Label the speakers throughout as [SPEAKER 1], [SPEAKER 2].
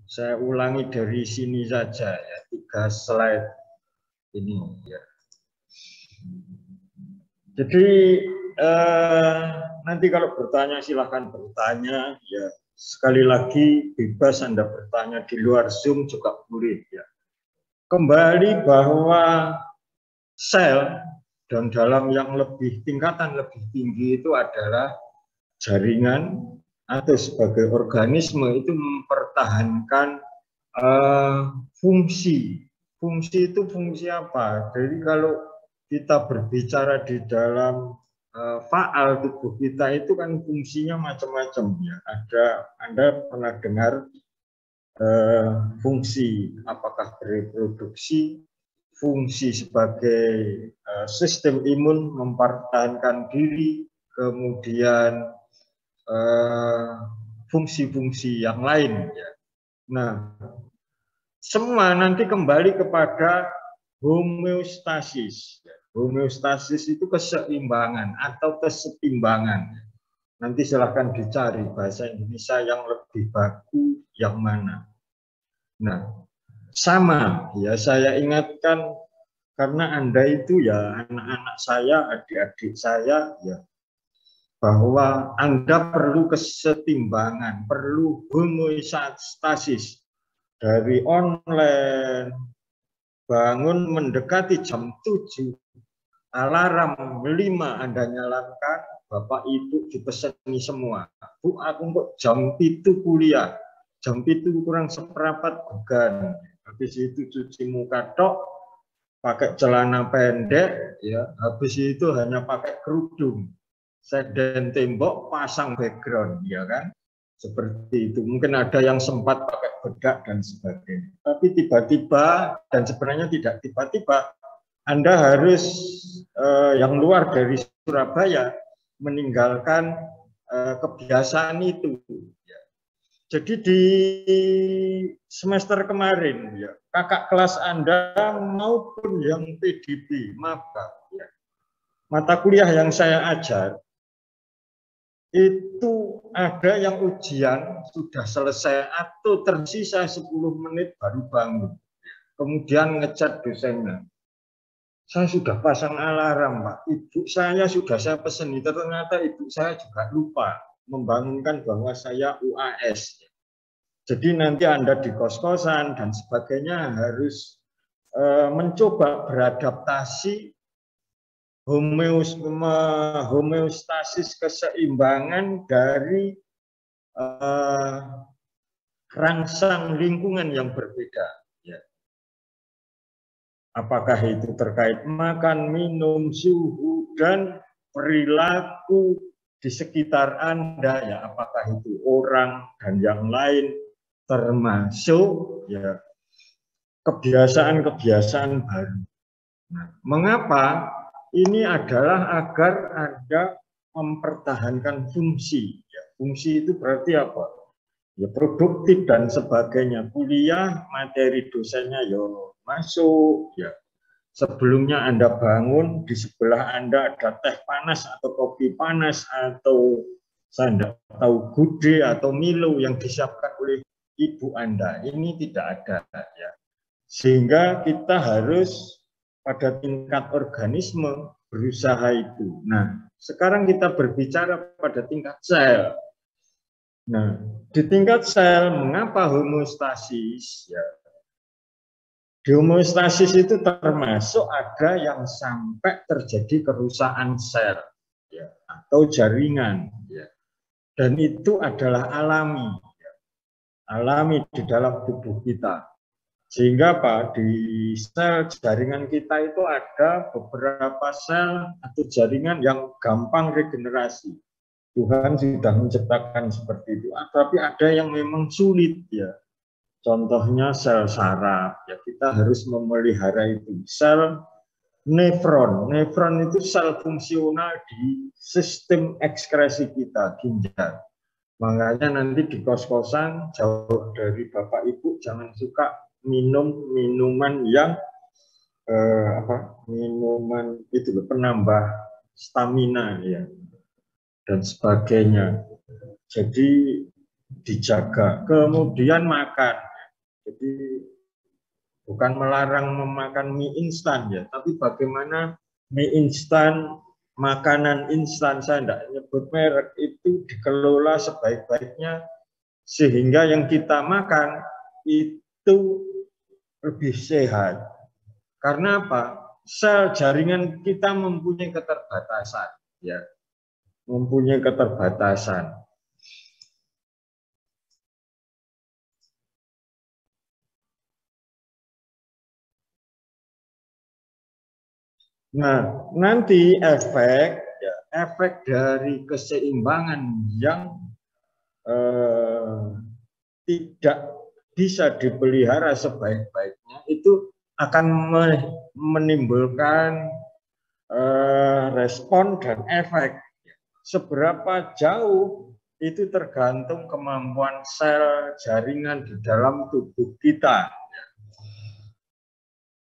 [SPEAKER 1] Saya ulangi dari sini saja ya, 3 slide ini ya. Jadi nanti kalau bertanya silahkan bertanya ya. Sekali lagi bebas Anda bertanya di luar Zoom juga boleh ya. Kembali bahwa sel dan dalam yang lebih tingkatan lebih tinggi itu adalah jaringan atau sebagai organisme itu mempertahankan fungsi. Fungsi itu fungsi apa? Jadi kalau kita berbicara di dalam faal tubuh kita itu kan fungsinya macam-macam ya. Anda pernah dengar fungsi apakah bereproduksi, fungsi sebagai sistem imun mempertahankan diri, kemudian fungsi-fungsi yang lain ya. Nah, semua nanti kembali kepada homeostasis. Homeostasis itu keseimbangan atau kesetimbangan. Nanti silahkan dicari bahasa Indonesia yang lebih baku yang mana. Nah, sama ya saya ingatkan karena Anda itu ya anak-anak saya, adik-adik saya ya, bahwa Anda perlu kesetimbangan, perlu homeostasis dari online, bangun mendekati jam 7, alarm 5 Anda nyalakan, Bapak Ibu dipeseni semua. Bu, aku kok jam 7 kuliah, jam 7 kurang seperempat bukan. Habis itu cuci muka tok, pakai celana pendek, ya. Habis itu hanya pakai kerudung, seden tembok, pasang background, ya kan? Seperti itu. Mungkin ada yang sempat pakai bedak dan sebagainya. Tapi tiba-tiba, dan sebenarnya tidak tiba-tiba, Anda harus yang luar dari Surabaya meninggalkan kebiasaan itu. Ya. Jadi di semester kemarin, ya, kakak kelas Anda maupun yang PDB, maba, ya, mata kuliah yang saya ajar, itu ada yang ujian sudah selesai atau tersisa 10 menit baru bangun. Kemudian ngechat dosennya. Saya sudah pasang alarm, Pak. Ibu saya sudah saya peseni, ternyata ibu saya juga lupa membangunkan bahwa saya UAS. Jadi nanti Anda di kos-kosan dan sebagainya harus mencoba beradaptasi homeostasis keseimbangan dari rangsang lingkungan yang berbeda. Ya. Apakah itu terkait makan, minum, suhu, dan perilaku di sekitar Anda, ya, apakah itu orang dan yang lain, termasuk ya kebiasaan-kebiasaan baru. Nah, mengapa? Ini adalah agar Anda mempertahankan fungsi. Ya, fungsi itu berarti apa? Ya, produktif dan sebagainya. Kuliah, materi dosennya ya masuk. Ya. Sebelumnya Anda bangun, di sebelah Anda ada teh panas atau kopi panas atau saya tidak tahu gude atau Milo yang disiapkan oleh ibu Anda. Ini tidak ada. Ya. Sehingga kita harus pada tingkat organisme berusaha itu. Nah, sekarang kita berbicara pada tingkat sel. Nah, di tingkat sel, mengapa homeostasis? Ya, di homeostasis itu termasuk ada yang sampai terjadi kerusakan sel, ya, atau jaringan, ya. Dan itu adalah alami, ya. Alami di dalam tubuh kita. Sehingga Pak, di sel jaringan kita itu ada beberapa sel atau jaringan yang gampang regenerasi. Tuhan sudah menciptakan seperti itu. Tapi ada yang memang sulit ya. Contohnya sel saraf. Ya, kita harus memelihara itu. Sel nefron. Nefron itu sel fungsional di sistem ekskresi kita, ginjal. Makanya nanti di kos-kosan jauh dari Bapak Ibu jangan suka minum minuman yang minuman itu penambah stamina ya dan sebagainya. Jadi dijaga. Kemudian makan. Jadi bukan melarang memakan mie instan ya, tapi bagaimana mie instan, makanan instan, saya tidak nyebut merek, itu dikelola sebaik-baiknya sehingga yang kita makan itu lebih sehat. Karena apa? Sel jaringan kita mempunyai keterbatasan, ya, mempunyai keterbatasan. Nah, nanti efek dari keseimbangan yang tidak bisa dipelihara sebaik-baiknya itu akan menimbulkan respon dan efek. Seberapa jauh itu tergantung kemampuan sel jaringan di dalam tubuh kita.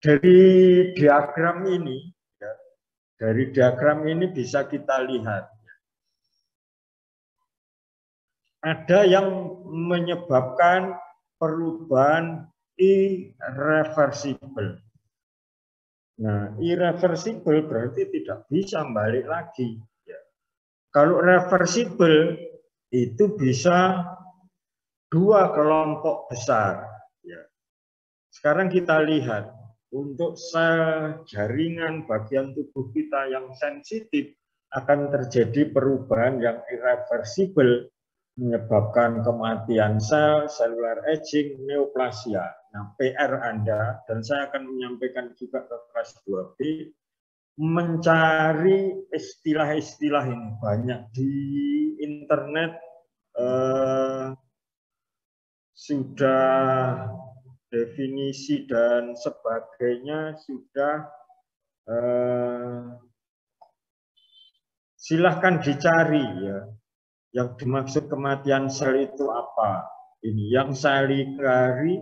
[SPEAKER 1] Dari diagram ini bisa kita lihat ada yang menyebabkan perubahan irreversibel. Nah, irreversibel berarti tidak bisa balik lagi. Kalau reversibel itu bisa dua kelompok besar. Sekarang kita lihat untuk sel jaringan bagian tubuh kita yang sensitif akan terjadi perubahan yang irreversibel menyebabkan kematian sel, cellular aging, neoplasia. Nah, PR Anda, dan saya akan menyampaikan juga ke kelas 2B, mencari istilah-istilah ini. Banyak di internet sudah definisi dan sebagainya sudah silahkan dicari ya. Yang dimaksud kematian sel itu apa? Ini yang saya cari.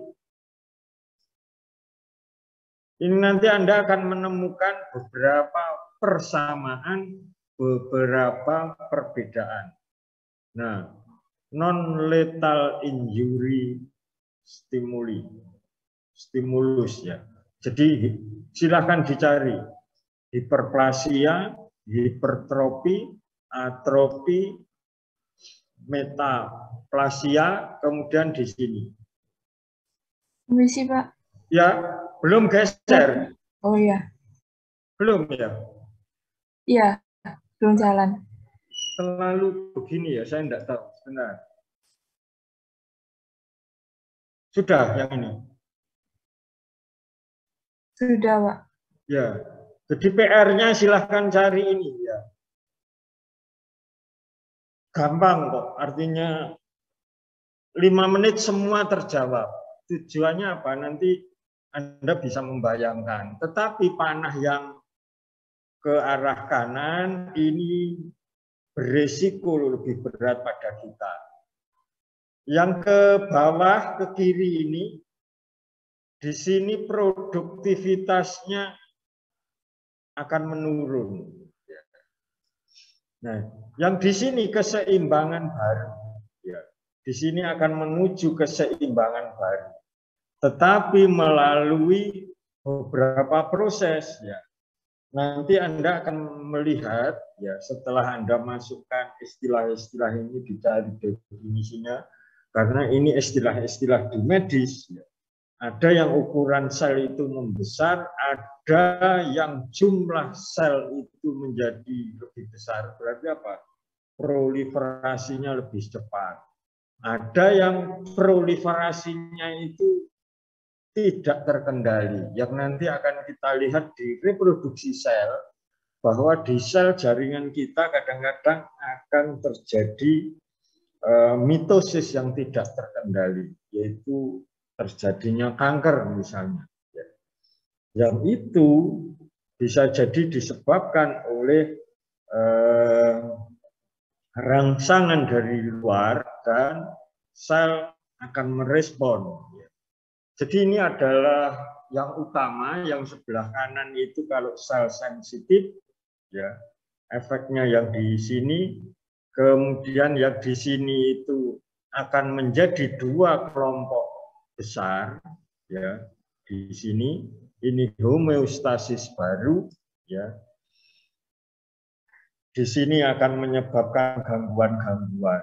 [SPEAKER 1] Ini nanti Anda akan menemukan beberapa persamaan, beberapa perbedaan. Nah, non-lethal injury stimulus ya. Jadi silakan dicari hiperplasia, hipertrofi, atrofi, metaplasia, kemudian di sini.
[SPEAKER 2] Permisi, Pak.
[SPEAKER 1] Ya, belum geser.
[SPEAKER 2] Oh ya.
[SPEAKER 1] Belum ya?
[SPEAKER 2] Iya, belum jalan.
[SPEAKER 1] Terlalu begini ya, saya tidak tahu. Benar. Sudah yang ini?
[SPEAKER 2] Sudah, Pak.
[SPEAKER 1] Ya, jadi PR-nya silahkan cari ini ya. Gampang kok, artinya 5 menit semua terjawab. Tujuannya apa? Nanti Anda bisa membayangkan. Tetapi panah yang ke arah kanan ini beresiko lebih berat pada kita. Yang ke bawah, ke kiri ini, di sini produktivitasnya akan menurun. Nah, yang di sini keseimbangan baru. Ya, di sini akan menuju keseimbangan baru. Tetapi melalui beberapa proses. Ya. Nanti Anda akan melihat, ya setelah Anda masukkan istilah-istilah ini dicari definisinya, karena ini istilah-istilah di medis. Ya. Ada yang ukuran sel itu membesar, ada yang jumlah sel itu menjadi lebih besar. Berarti apa? Proliferasinya lebih cepat. Ada yang proliferasinya itu tidak terkendali. Yang nanti akan kita lihat di reproduksi sel, bahwa di sel jaringan kita kadang-kadang akan terjadi mitosis yang tidak terkendali, yaitu terjadinya kanker misalnya. Yang itu bisa jadi disebabkan oleh rangsangan dari luar dan sel akan merespon. Jadi ini adalah yang utama, yang sebelah kanan itu kalau sel sensitif, ya efeknya yang di sini, kemudian yang di sini itu akan menjadi dua kelompok besar ya di sini, ini homeostasis baru ya. Di sini akan menyebabkan gangguan-gangguan.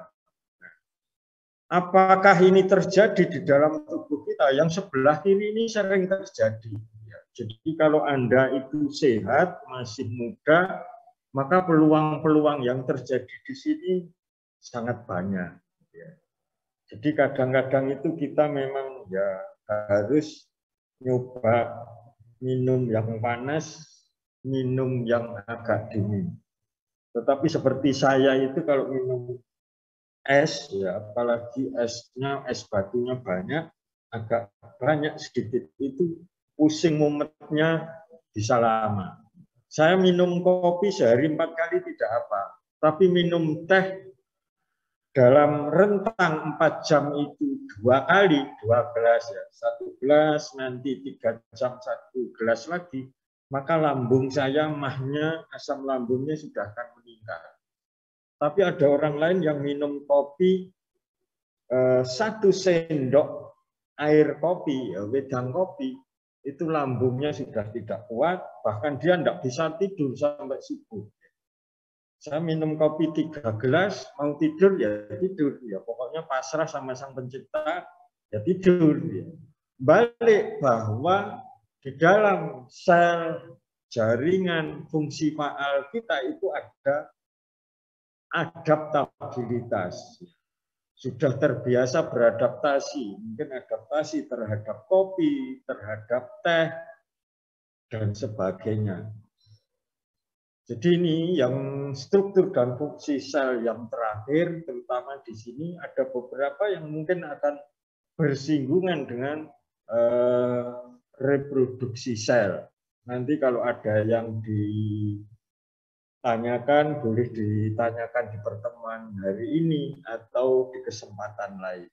[SPEAKER 1] Apakah ini terjadi di dalam tubuh kita? Yang sebelah kiri ini sering terjadi. Ya. Jadi kalau Anda itu sehat, masih muda, maka peluang-peluang yang terjadi di sini sangat banyak. Ya. Jadi kadang-kadang itu kita memang ya harus nyoba minum yang panas, minum yang agak dingin. Tetapi seperti saya itu kalau minum es ya, apalagi esnya, es batunya banyak, agak banyak sedikit itu pusing mumetnya bisa lama. Saya minum kopi sehari 4 kali tidak apa, tapi minum teh dalam rentang 4 jam itu 2 kali, 2 gelas ya, 1 gelas nanti 3 jam 1 gelas lagi, maka lambung saya mahnya, asam lambungnya sudah akan meningkat. Tapi ada orang lain yang minum kopi 1 sendok air kopi, ya, wedang kopi, itu lambungnya sudah tidak kuat, bahkan dia tidak bisa tidur sampai subuh. Saya minum kopi 3 gelas, mau tidur ya tidur, ya pokoknya pasrah sama Sang Pencipta, ya tidur. Ya. Balik bahwa di dalam sel jaringan fungsi faal kita itu ada adaptabilitas. Sudah terbiasa beradaptasi, mungkin adaptasi terhadap kopi, terhadap teh, dan sebagainya. Jadi ini yang struktur dan fungsi sel yang terakhir, terutama di sini ada beberapa yang mungkin akan bersinggungan dengan reproduksi sel. Nanti kalau ada yang ditanyakan, boleh ditanyakan di pertemuan hari ini atau di kesempatan lain.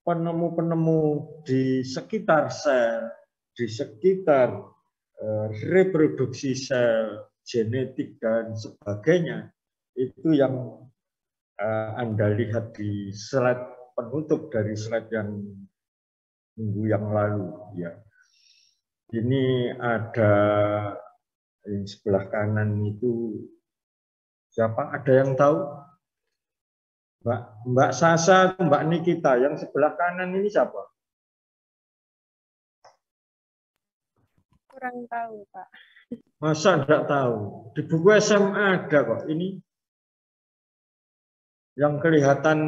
[SPEAKER 1] Penemu-penemu di sekitar sel, di sekitar reproduksi sel, genetik dan sebagainya, itu yang Anda lihat di slide penutup dari slide yang minggu yang lalu. Ya. Ini ada yang sebelah kanan itu siapa? Ada yang tahu? Mbak Sasa, Mbak Nikita, yang sebelah kanan ini siapa?
[SPEAKER 3] Kurang tahu, Pak.
[SPEAKER 1] Masa enggak tahu? Di buku SMA ada kok. Ini yang kelihatan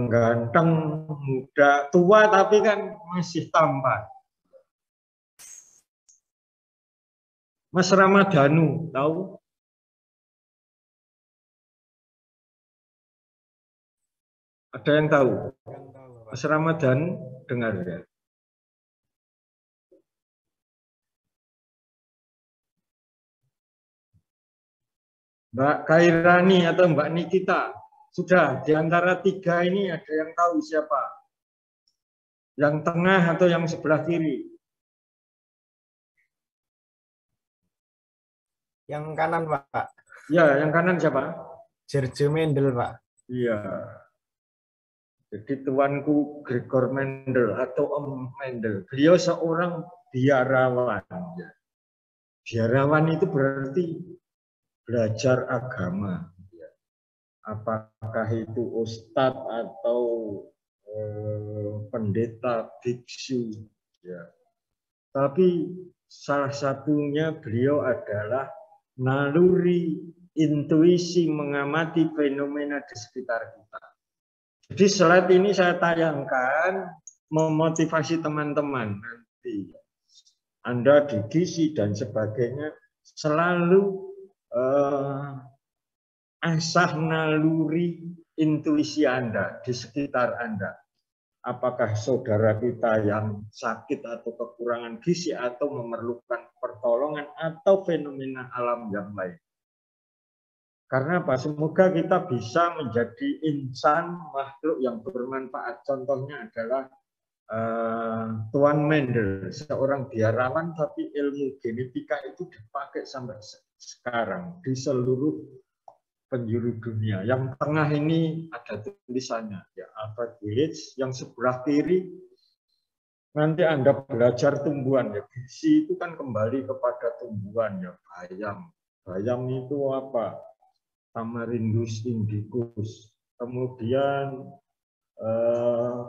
[SPEAKER 1] ganteng, muda, tua tapi kan masih tampan. Mas Ramadhanu, tahu? Ada yang tahu? Mas Ramadhan dengar ya? Mbak Kairani atau Mbak Nikita, sudah di antara 3 ini ada yang tahu siapa? Yang tengah atau yang sebelah kiri?
[SPEAKER 4] Yang kanan, Pak.
[SPEAKER 1] Ya, yang kanan siapa?
[SPEAKER 4] George Mendel, Pak.
[SPEAKER 1] Iya. Jadi tuanku Gregor Mendel atau Om Mendel. Beliau seorang biarawan. Biarawan itu berarti belajar agama. Apakah itu ustadz atau pendeta, biksu. Ya. Tapi salah satunya beliau adalah naluri intuisi mengamati fenomena di sekitar kita. Jadi slide ini saya tayangkan memotivasi teman-teman nanti. Anda di gizi dan sebagainya selalu asah naluri intuisi Anda di sekitar Anda. Apakah saudara kita yang sakit atau kekurangan gizi atau memerlukan pertolongan atau fenomena alam yang lain. Karena apa? Semoga kita bisa menjadi insan, makhluk yang bermanfaat. Contohnya adalah Tuan Mendel, seorang biarawan, tapi ilmu genetika itu dipakai sampai sekarang di seluruh penjuru dunia. Yang tengah ini ada tulisannya, ya, Alfred Village. Yang sebelah kiri nanti Anda belajar tumbuhan, ya. Gizi itu kan kembali kepada tumbuhan, ya. Bayam. Bayam itu apa? Tamarindus indicus. Kemudian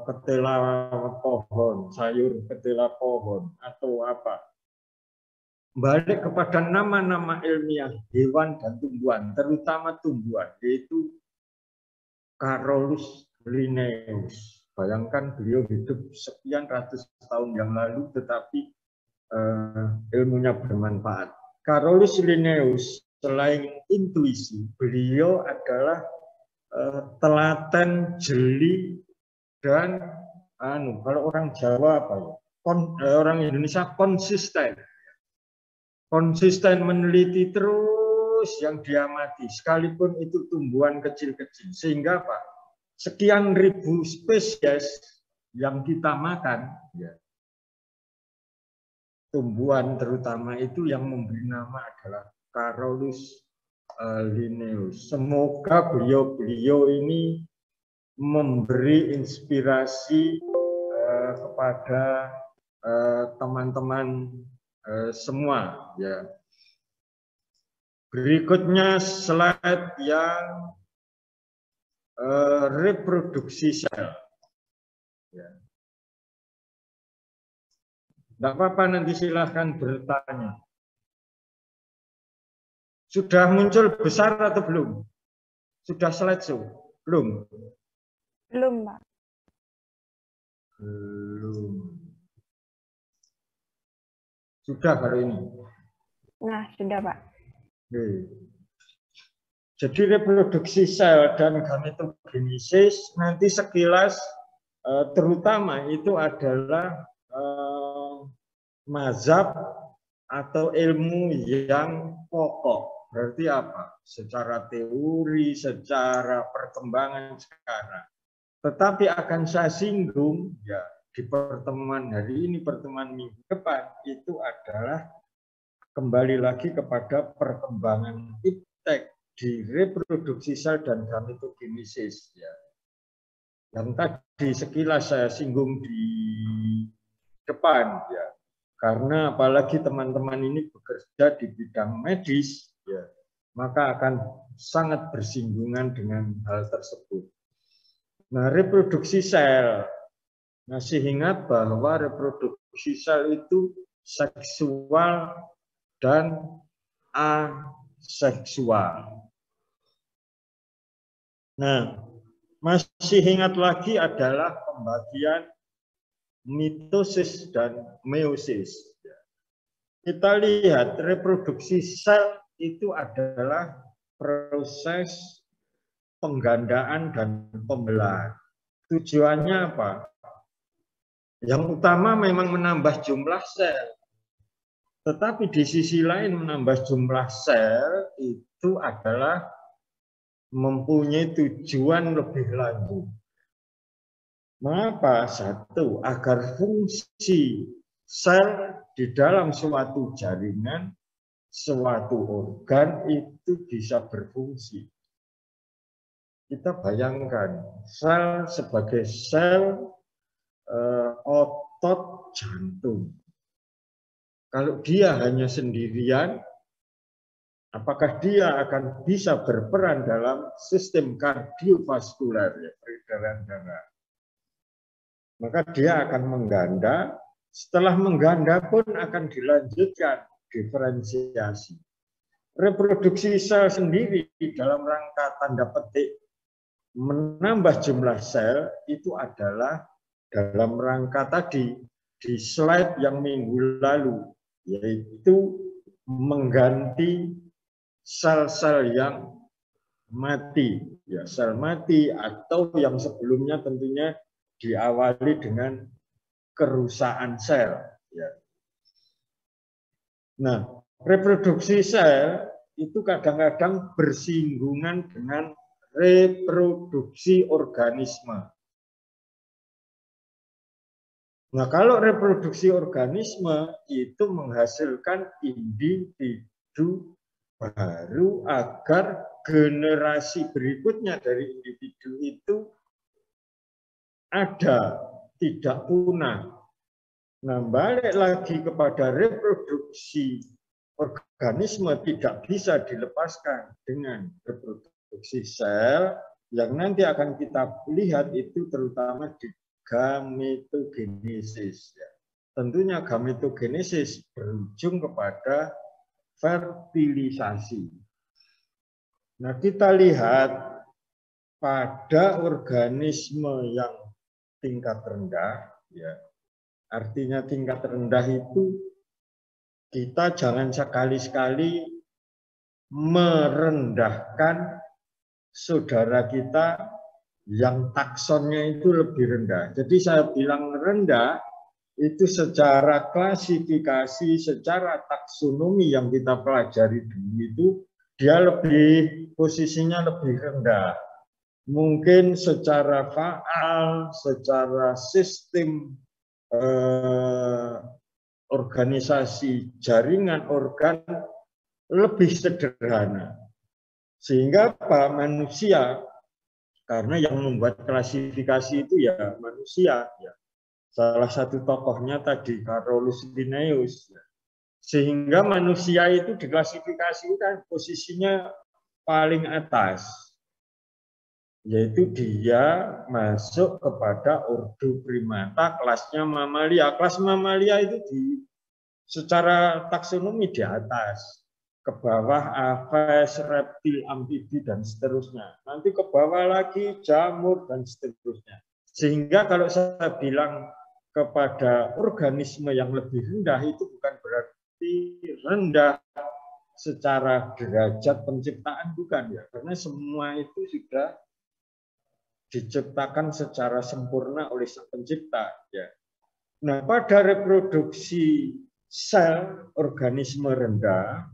[SPEAKER 1] ketela pohon, sayur ketela pohon, atau apa. Balik kepada nama-nama ilmiah hewan dan tumbuhan, terutama tumbuhan, yaitu Carolus Linnaeus. Bayangkan beliau hidup sekian ratus tahun yang lalu, tetapi ilmunya bermanfaat. Carolus Linnaeus selain intuisi, beliau adalah telaten, jeli, dan kalau orang Jawa apa ya? Orang Indonesia konsisten meneliti terus yang diamati, sekalipun itu tumbuhan kecil-kecil, sehingga apa? Sekian ribu spesies yang kita makan, ya, tumbuhan terutama itu yang memberi nama adalah Carolus Linnaeus. Semoga beliau ini memberi inspirasi kepada teman-teman semua, ya. Berikutnya slide yang reproduksi sel. Ya. Tidak apa-apa, nanti silahkan bertanya. Sudah muncul besar atau belum? Sudah slideshow? Belum?
[SPEAKER 2] Belum, Pak.
[SPEAKER 1] Belum. Sudah hari ini?
[SPEAKER 2] Nah, sudah, Pak.
[SPEAKER 1] Oke. Jadi reproduksi sel dan gametogenesis nanti sekilas terutama itu adalah mazhab atau ilmu yang pokok. Berarti apa? Secara teori, secara perkembangan sekarang. Tetapi akan saya singgung, ya, di pertemuan hari ini, pertemuan minggu depan, itu adalah kembali lagi kepada perkembangan iptek di reproduksi sel dan gametogenesis, ya. Yang tadi sekilas saya singgung di depan, ya. Karena apalagi teman-teman ini bekerja di bidang medis, ya, maka akan sangat bersinggungan dengan hal tersebut. Nah, reproduksi sel, masih ingat bahwa reproduksi sel itu seksual dan aseksual. Nah, masih ingat lagi adalah pembagian mitosis dan meiosis. Kita lihat reproduksi sel itu adalah proses penggandaan dan pembelahan. Tujuannya apa? Yang utama memang menambah jumlah sel. Tetapi di sisi lain menambah jumlah sel itu adalah mempunyai tujuan lebih lanjut. Mengapa? Satu, agar fungsi sel di dalam suatu jaringan, suatu organ itu bisa berfungsi. Kita bayangkan sel sebagai sel otot jantung. Kalau dia hanya sendirian, apakah dia akan bisa berperan dalam sistem kardiovaskular, ya, peredaran darah? Maka dia akan mengganda. Setelah mengganda pun akan dilanjutkan diferensiasi. Reproduksi sel sendiri dalam rangka tanda petik menambah jumlah sel itu adalah dalam rangka tadi di slide yang minggu lalu, yaitu mengganti sel-sel yang mati, ya, sel mati atau yang sebelumnya tentunya diawali dengan kerusakan sel, ya. Nah, reproduksi sel itu kadang-kadang bersinggungan dengan reproduksi organisme. Nah, kalau reproduksi organisme itu menghasilkan individu baru agar generasi berikutnya dari individu itu ada, tidak punah. Nah, balik lagi kepada reproduksi organisme tidak bisa dilepaskan dengan reproduksi sel yang nanti akan kita lihat itu terutama di gametogenesis. Tentunya gametogenesis berujung kepada fertilisasi. Nah, kita lihat pada organisme yang tingkat rendah, ya, artinya tingkat rendah itu kita jangan sekali-sekali merendahkan saudara kita yang taksonnya itu lebih rendah. Jadi saya bilang rendah itu secara klasifikasi, secara taksonomi yang kita pelajari dulu itu dia lebih posisinya lebih rendah. Mungkin secara faal, secara sistem organisasi jaringan organ lebih sederhana. Sehingga apa? Manusia, karena yang membuat klasifikasi itu ya manusia. Ya. Salah satu tokohnya tadi Carolus Linnaeus. Sehingga manusia itu diklasifikasikan posisinya paling atas. Yaitu dia masuk kepada ordo primata, kelasnya mamalia. Kelas mamalia itu secara taksonomi di atas. Ke bawah aves, reptil, amfibi, dan seterusnya. Nanti ke bawah lagi jamur, dan seterusnya. Sehingga kalau saya bilang kepada organisme yang lebih rendah itu bukan berarti rendah secara derajat penciptaan, bukan ya, karena semua itu sudah diciptakan secara sempurna oleh Sang Pencipta ya. Nah, pada reproduksi sel organisme rendah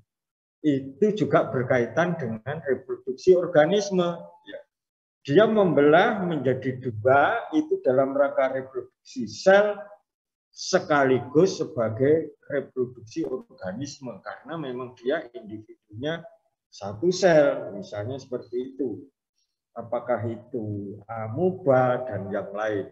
[SPEAKER 1] itu juga berkaitan dengan reproduksi organisme ya. Dia membelah menjadi dua itu dalam rangka reproduksi sel sekaligus sebagai reproduksi organisme karena memang dia individunya satu sel, misalnya seperti itu. Apakah itu amuba dan yang lain.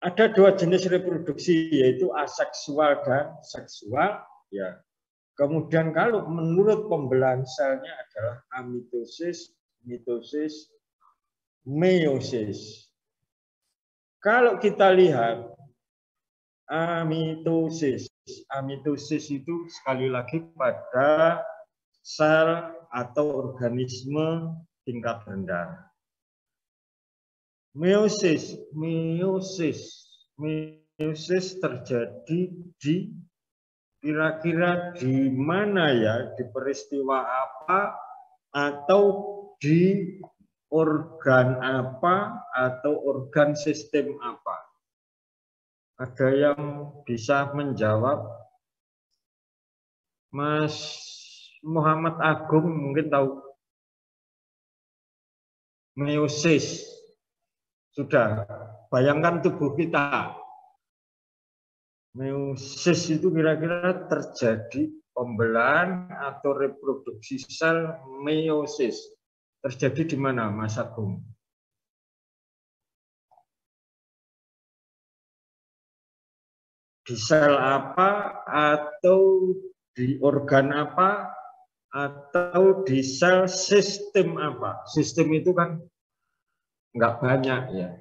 [SPEAKER 1] Ada dua jenis reproduksi yaitu aseksual dan seksual ya. Kemudian kalau menurut pembelahan selnya adalah amitosis, mitosis, meiosis. Kalau kita lihat amitosis itu sekali lagi pada sel atau organisme tingkat rendah. Meiosis terjadi di kira-kira di mana ya, di peristiwa apa atau di organ apa atau organ sistem apa? Ada yang bisa menjawab? Mas Muhammad Agung mungkin tahu. Meiosis. Sudah, bayangkan tubuh kita. Meiosis itu kira-kira terjadi pembelahan atau reproduksi sel meiosis. Terjadi di mana, Mas Agung? Di sel apa atau di organ apa atau di sel sistem apa? Sistem itu kan nggak banyak ya.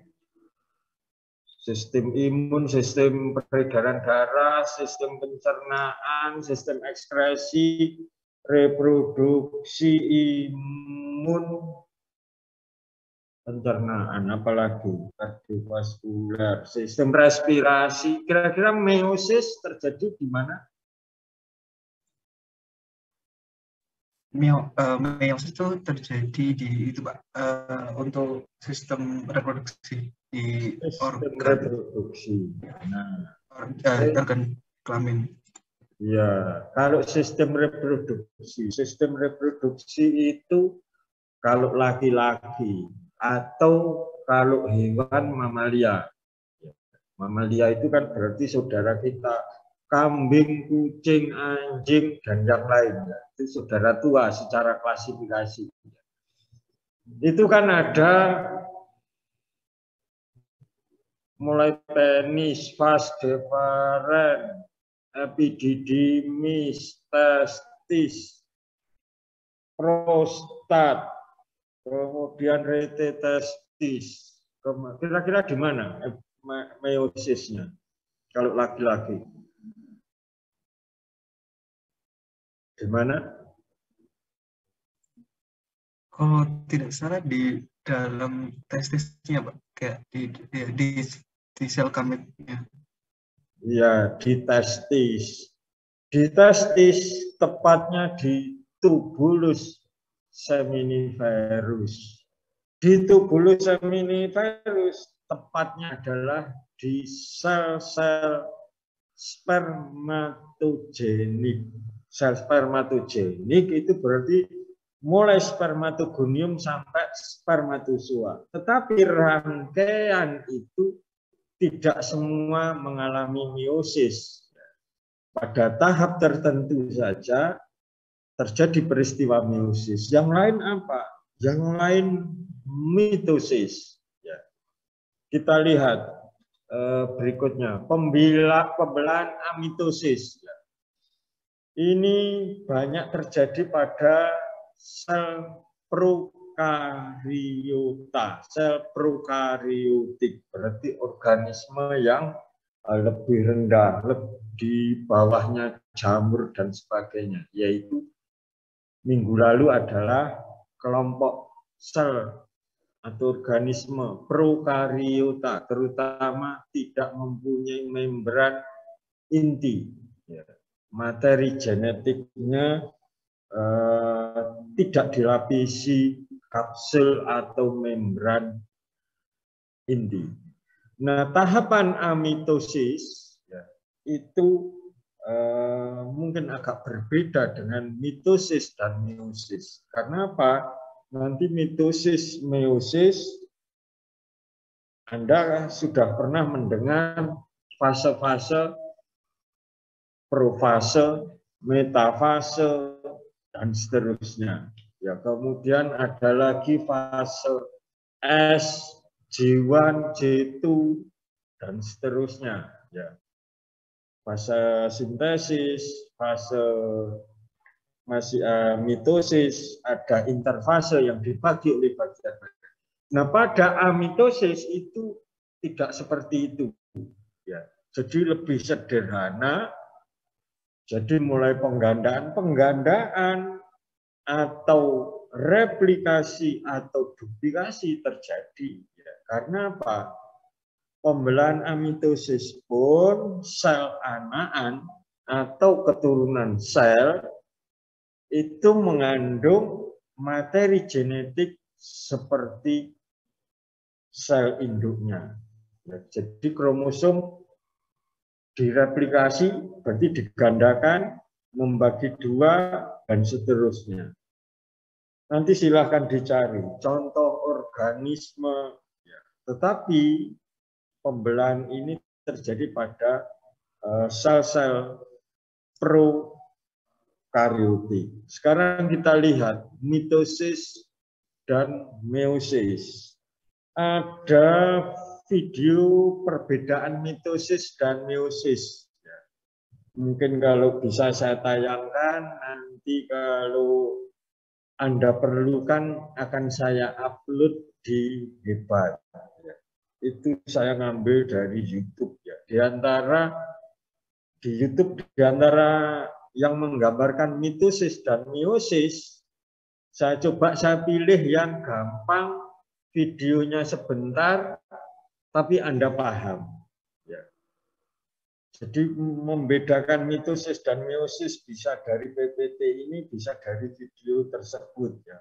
[SPEAKER 1] Sistem imun, sistem peredaran darah, sistem pencernaan, sistem ekskresi, reproduksi imun, pencernaan, apalagi kardiovaskular, sistem respirasi. Kira-kira meiosis terjadi di mana?
[SPEAKER 3] Meiosis itu terjadi di itu Pak, untuk sistem reproduksi di
[SPEAKER 1] Sistem
[SPEAKER 3] organ
[SPEAKER 1] reproduksi. Nah,
[SPEAKER 3] organ kelamin.
[SPEAKER 1] ya, kalau sistem reproduksi itu kalau laki-laki atau kalau hewan mamalia. Mamalia itu kan berarti saudara kita kambing, kucing, anjing, dan yang lainnya. Itu saudara tua secara klasifikasi. Itu kan ada mulai penis, vas deferens, epididymis, testis, prostat, kemudian rete testis. Kira-kira di mana meiosisnya kalau laki-laki? Di mana?
[SPEAKER 3] Kalau tidak salah di dalam testisnya, Pak, kayak di sel kamitnya.
[SPEAKER 1] Ya, di testis. Di testis, tepatnya di tubulus seminiferus. Di tubulus seminiferus, tepatnya adalah di sel-sel spermatogenik. Sel spermatogenik itu berarti mulai spermatogonium sampai spermatozoa. Tetapi rangkaian itu tidak semua mengalami meiosis. Pada tahap tertentu saja terjadi peristiwa meiosis. Yang lain apa? Yang lain mitosis. Ya. Kita lihat berikutnya, pembelahan amitosis. Ya. Ini banyak terjadi pada sel prokariota, sel prokariotik, berarti organisme yang lebih rendah, di bawahnya jamur dan sebagainya, yaitu minggu lalu adalah kelompok sel atau organisme prokariota, terutama tidak mempunyai membran inti. Materi genetiknya tidak dilapisi kapsul atau membran inti. Nah, tahapan amitosis ya, itu mungkin agak berbeda dengan mitosis dan meiosis. Karena apa? Nanti mitosis, meiosis, Anda sudah pernah mendengar fase-fase, profase, metafase, dan seterusnya. Ya, kemudian ada lagi fase S, J1, J2, dan seterusnya. Ya. Fase sintesis, fase mitosis, ada interfase yang dibagi oleh bagian-bagian. Nah, pada amitosis itu tidak seperti itu. Ya. Jadi lebih sederhana. Jadi mulai penggandaan atau replikasi atau duplikasi terjadi. Ya. Karena apa? Pembelahan amitosis pun sel anakan atau keturunan sel itu mengandung materi genetik seperti sel induknya. Ya, jadi kromosom direplikasi, berarti digandakan, membagi dua, dan seterusnya. Nanti silahkan dicari contoh organisme. Ya. Tetapi pembelahan ini terjadi pada sel-sel prokaryotik. Sekarang kita lihat mitosis dan meiosis. Ada video perbedaan mitosis dan meiosis. Mungkin kalau bisa saya tayangkan, nanti kalau Anda perlukan akan saya upload di Hebat. Itu saya ngambil dari YouTube ya. Di antara yang menggambarkan mitosis dan meiosis, saya pilih yang gampang, videonya sebentar, tapi Anda paham. Ya. Jadi membedakan mitosis dan meiosis bisa dari PPT ini, bisa dari video tersebut. Ya.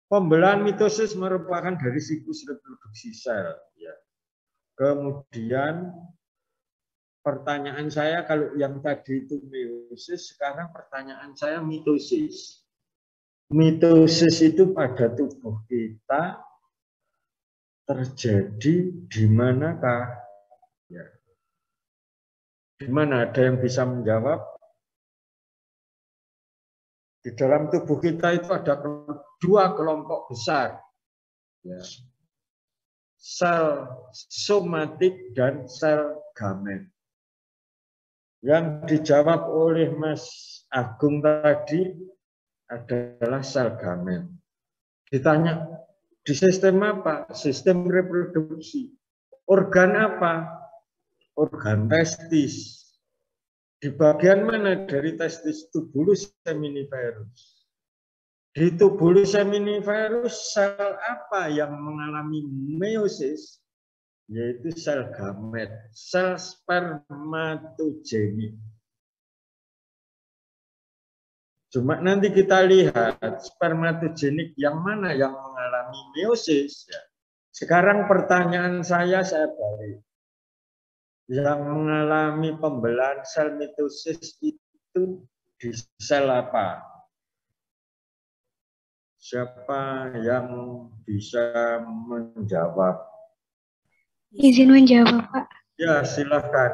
[SPEAKER 1] Pembelahan mitosis merupakan dari siklus reproduksi sel. Ya. Kemudian pertanyaan saya, kalau yang tadi itu meiosis, sekarang pertanyaan saya mitosis. Mitosis itu pada tubuh kita terjadi di manakah? Ya. Di mana ada yang bisa menjawab? Di dalam tubuh kita itu ada dua kelompok besar. Ya. Sel somatik dan sel gamet. Yang dijawab oleh Mas Agung tadi adalah sel gamet. Ditanya, di sistem apa? Sistem reproduksi. Organ apa? Organ testis. Di bagian mana dari testis? Tubulus seminiferus. Di tubulus seminiferus sel apa yang mengalami meiosis? Yaitu sel gamet, sel spermatogenik. Cuma nanti kita lihat spermatogenik yang mana yang mengalami meiosis. Sekarang pertanyaan saya balik. Yang mengalami pembelahan sel mitosis itu di sel apa? Siapa yang bisa menjawab?
[SPEAKER 5] Izin menjawab, Pak.
[SPEAKER 1] Ya, silahkan.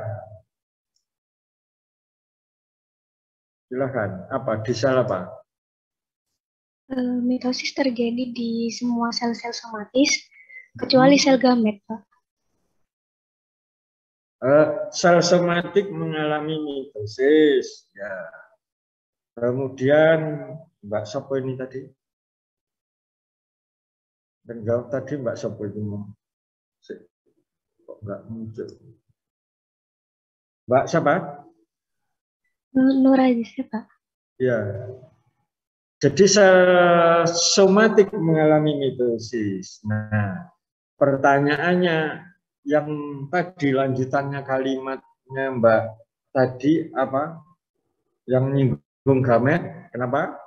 [SPEAKER 1] Silahkan. Apa? Di sel apa?
[SPEAKER 5] Mitosis terjadi di semua sel-sel somatis, kecuali sel gamet, Pak.
[SPEAKER 1] Sel somatik mengalami mitosis. Ya. Kemudian, Mbak Sopo ini tadi? Dan jawab tadi Mbak Sopo ini. Kok nggak muncul? Mbak siapa?
[SPEAKER 5] Nur Aziza, Pak.
[SPEAKER 1] Ya. Jadi sel somatik mengalami mitosis. Nah, pertanyaannya yang tadi lanjutannya kalimatnya Mbak tadi apa? Yang nyinggung gamet, kenapa?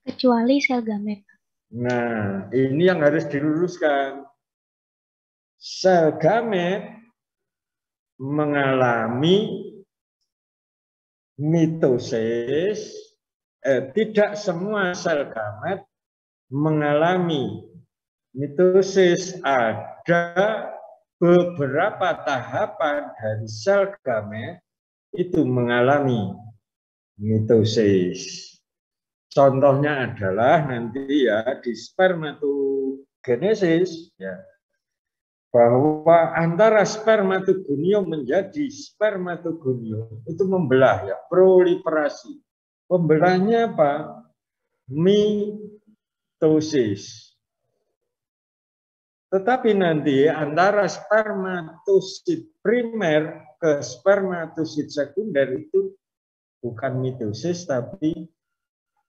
[SPEAKER 5] Kecuali sel gamet.
[SPEAKER 1] Nah, ini yang harus diluruskan. Sel gamet mengalami mitosis, tidak semua sel gamet mengalami mitosis. Ada beberapa tahapan dari sel gamet itu mengalami mitosis. Contohnya adalah nanti ya di spermatogenesis ya, bahwa antara spermatogonium menjadi spermatogonium itu membelah ya, proliferasi. Pembelahnya apa? Mitosis. Tetapi nanti antara spermatosit primer ke spermatosit sekunder itu bukan mitosis tapi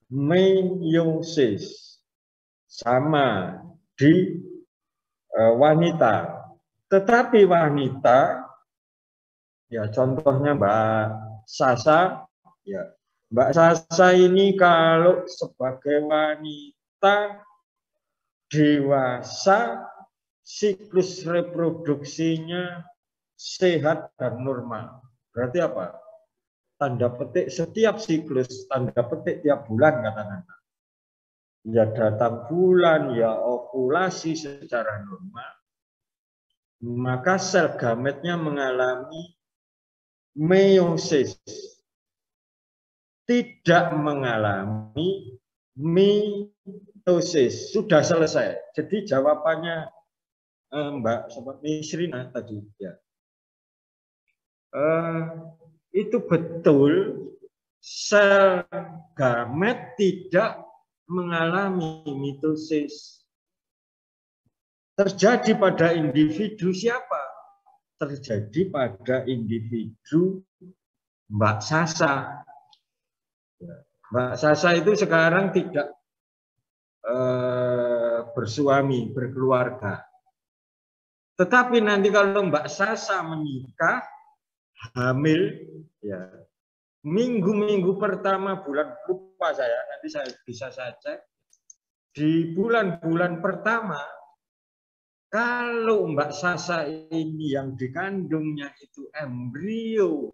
[SPEAKER 1] meiosis. Sama di wanita. Tetapi wanita, ya contohnya Mbak Sasa, ya Mbak Sasa ini kalau sebagai wanita dewasa, siklus reproduksinya sehat dan normal. Berarti apa? Tanda petik setiap siklus, tanda petik tiap bulan katakanlah. Ya datang bulan, ya ovulasi secara normal. Maka sel gametnya mengalami meiosis. Tidak mengalami mitosis. Sudah selesai. Jadi jawabannya Mbak Nisrina tadi ya. Itu betul, sel gamet tidak mengalami mitosis. Terjadi pada individu siapa? Terjadi pada individu Mbak Sasa. Mbak Sasa itu sekarang tidak bersuami, berkeluarga. Tetapi nanti kalau Mbak Sasa menikah, hamil, ya minggu-minggu pertama bulan, lupa saya, nanti saya bisa saya cek. Di bulan-bulan pertama, kalau Mbak Sasa ini yang dikandungnya itu embrio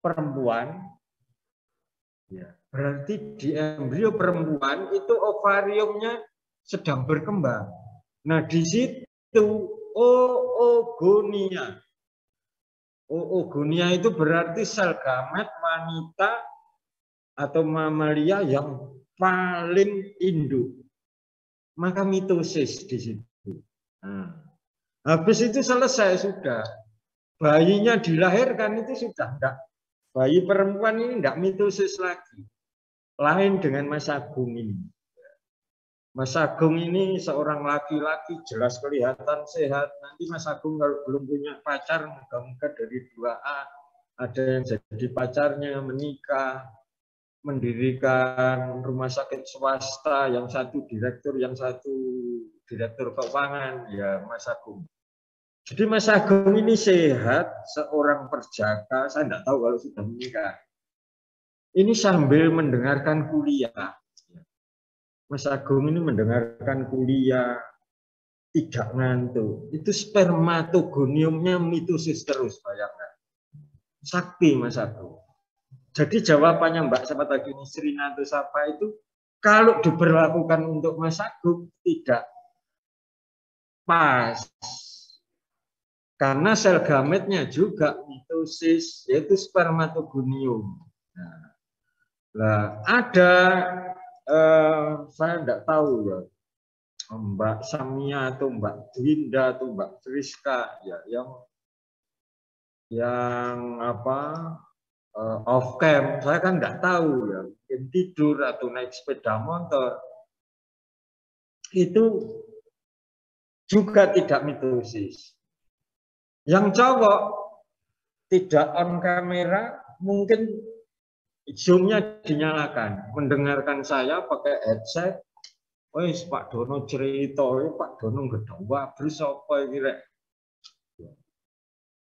[SPEAKER 1] perempuan, ya, berarti di embrio perempuan itu ovariumnya sedang berkembang. Nah, di situ oogonia. Oogonia itu berarti sel gamet wanita atau mamalia yang paling induk. Maka mitosis di situ. Nah, habis itu selesai sudah. Bayinya dilahirkan itu sudah enggak. Bayi perempuan ini enggak mitosis lagi. Lain dengan Mas Agung ini. Mas Agung ini seorang laki-laki jelas kelihatan sehat. Nanti Mas Agung kalau belum punya pacar, moga-moga dari 2A ada yang jadi pacarnya, menikah, mendirikan rumah sakit swasta, yang satu direktur, yang satu direktur keuangan, ya Mas Agung. Jadi Mas Agung ini sehat, seorang perjaka, saya tidak tahu kalau sudah menikah. Ini sambil mendengarkan kuliah. Mas Agung ini mendengarkan kuliah, tidak ngantuk. Itu spermatogoniumnya mitosis terus, bayangkan. Sakti Mas Agung. Jadi jawabannya Mbak siapa tadi ini Srina atau siapa itu, kalau diberlakukan untuk Mas Agung tidak pas. Karena sel gametnya juga mitosis, yaitu spermatogonium. Nah, ada saya tidak tahu ya, Mbak Samia atau Mbak Dwinda atau Mbak Friska ya, yang apa off cam, saya kan nggak tahu ya, mungkin tidur atau naik sepeda motor, itu juga tidak mitosis. Yang cowok tidak on kamera, mungkin zoom-nya dinyalakan, mendengarkan saya pakai headset. Wes Pak Dono cerita, Pak Dono gedhawa bris apa iki rek.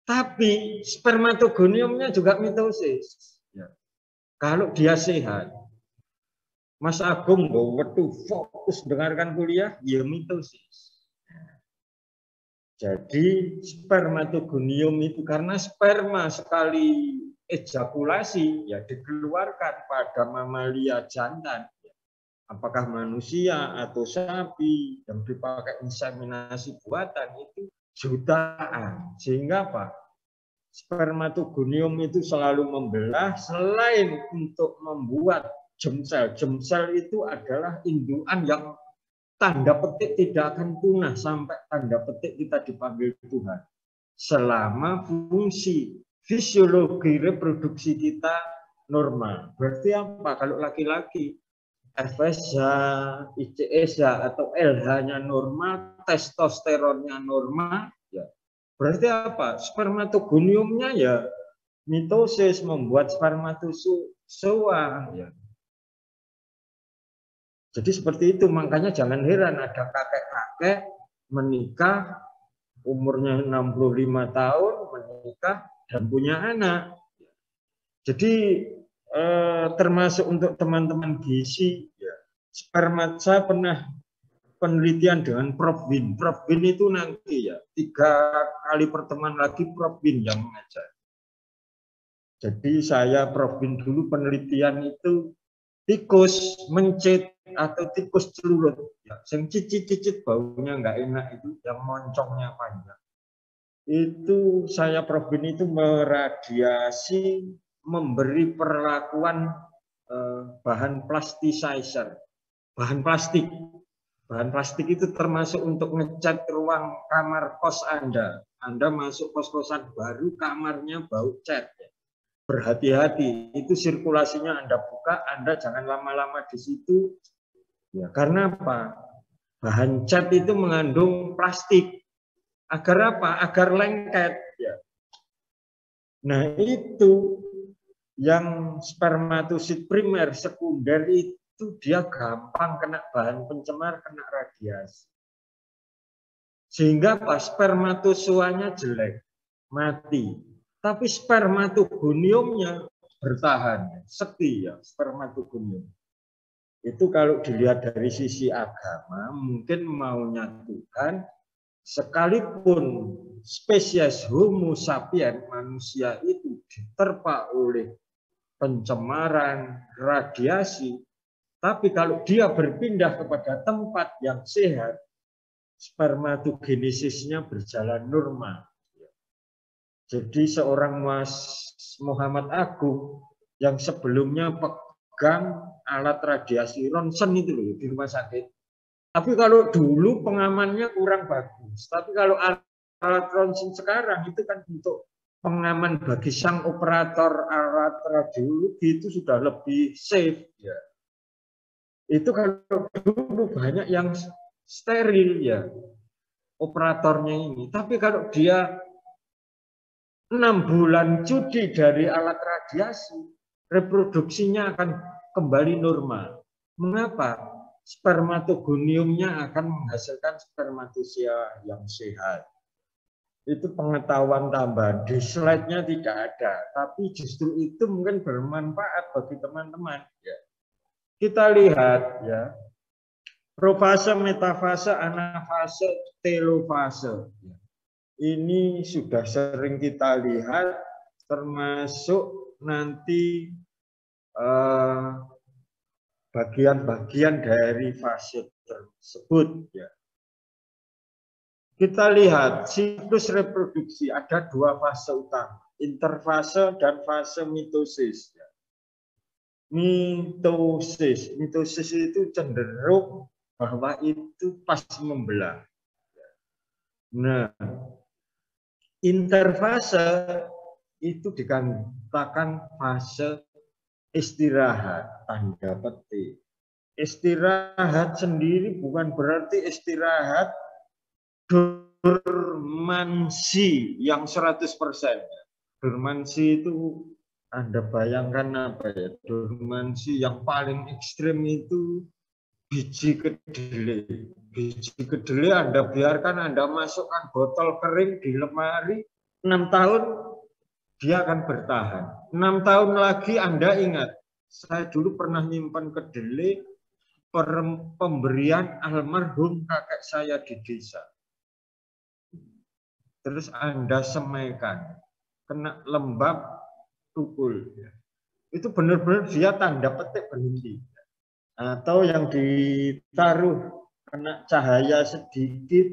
[SPEAKER 1] Tapi spermatogoniumnya juga mitosis. Ya. Kalau dia sehat, Mas Agung wetu fokus dengarkan kuliah, ya mitosis. Jadi spermatogonium itu karena sperma sekali ejakulasi ya dikeluarkan pada mamalia jantan, apakah manusia atau sapi yang dipakai inseminasi buatan itu jutaan, sehingga apa? Spermatogonium itu selalu membelah. Selain untuk membuat jemsel, jemsel itu adalah indukan yang tanda petik tidak akan punah sampai tanda petik kita dipanggil Tuhan. Selama fungsi fisiologi reproduksi kita normal. Berarti apa? Kalau laki-laki FSH, ICSH atau LH-nya normal, testosteronnya normal, ya berarti apa? Spermatogoniumnya ya mitosis, membuat spermatozoa. Ya. Jadi seperti itu, makanya jangan heran ada kakek-kakek menikah, umurnya 65 tahun, menikah dan punya anak. Jadi termasuk untuk teman-teman gizi, ya, saya pernah penelitian dengan Prof. Bin. Prof. Bin itu nanti ya 3 kali pertemuan lagi Prof. Bin yang mengajar. Jadi saya Prof. Bin dulu penelitian itu tikus mencit atau tikus celulut, ya, yang cicit-cicit baunya nggak enak itu, yang moncongnya panjang. Itu saya Prof. Bin itu meradiasi, memberi perlakuan bahan plasticizer, bahan plastik. Bahan plastik itu termasuk untuk ngecat ruang kamar kos Anda. Anda masuk kos-kosan baru, kamarnya bau cat. Berhati-hati, itu sirkulasinya Anda buka, Anda jangan lama-lama di situ. Ya, karena apa? Bahan cat itu mengandung plastik. Agar apa? Agar lengket. Ya. Nah itu yang spermatosit primer, sekunder itu dia gampang kena bahan pencemar, kena radiasi. Sehingga apa? Spermatozoanya jelek, mati. Tapi spermatogoniumnya bertahan, setia spermatogonium. Itu kalau dilihat dari sisi agama, mungkin mau nyatukan, sekalipun spesies Homo sapiens, manusia itu diterpa oleh pencemaran, radiasi, tapi kalau dia berpindah kepada tempat yang sehat, spermatogenesisnya berjalan normal. Jadi seorang Mas Muhammad Agung yang sebelumnya pegang alat radiasi ronsen itu loh di rumah sakit. Tapi kalau dulu pengamannya kurang bagus. Tapi kalau alat ronsen sekarang itu kan untuk pengaman bagi sang operator alat radiologi itu sudah lebih safe ya. Itu kalau dulu banyak yang steril ya operatornya ini. Tapi kalau dia 6 bulan cuti dari alat radiasi, reproduksinya akan kembali normal. Mengapa? Spermatogoniumnya akan menghasilkan spermatozoa yang sehat. Itu pengetahuan tambahan. Di slide-nya tidak ada, tapi justru itu mungkin bermanfaat bagi teman-teman. Ya. Kita lihat ya, profase, metafase, anafase, telofase. Ini sudah sering kita lihat, termasuk nanti bagian-bagian dari fase tersebut. Ya. Kita lihat siklus reproduksi ada 2 fase utama, interfase dan fase mitosis. Ya. Mitosis itu cenderung bahwa itu pas membelah. Nah, interfase itu dikatakan fase istirahat, tanda petik. Istirahat sendiri bukan berarti istirahat dormansi yang 100%. Dormansi itu Anda bayangkan apa ya? Dormansi yang paling ekstrim itu biji kedelai. Biji kedelai Anda biarkan, Anda masukkan botol kering di lemari, 6 tahun dia akan bertahan. 6 tahun lagi Anda ingat, saya dulu pernah nyimpan kedelai pemberian almarhum kakek saya di desa. Terus Anda semaikan, kena lembab, tukul. Itu benar-benar dia tanda petik berhenti. Atau yang ditaruh kena cahaya sedikit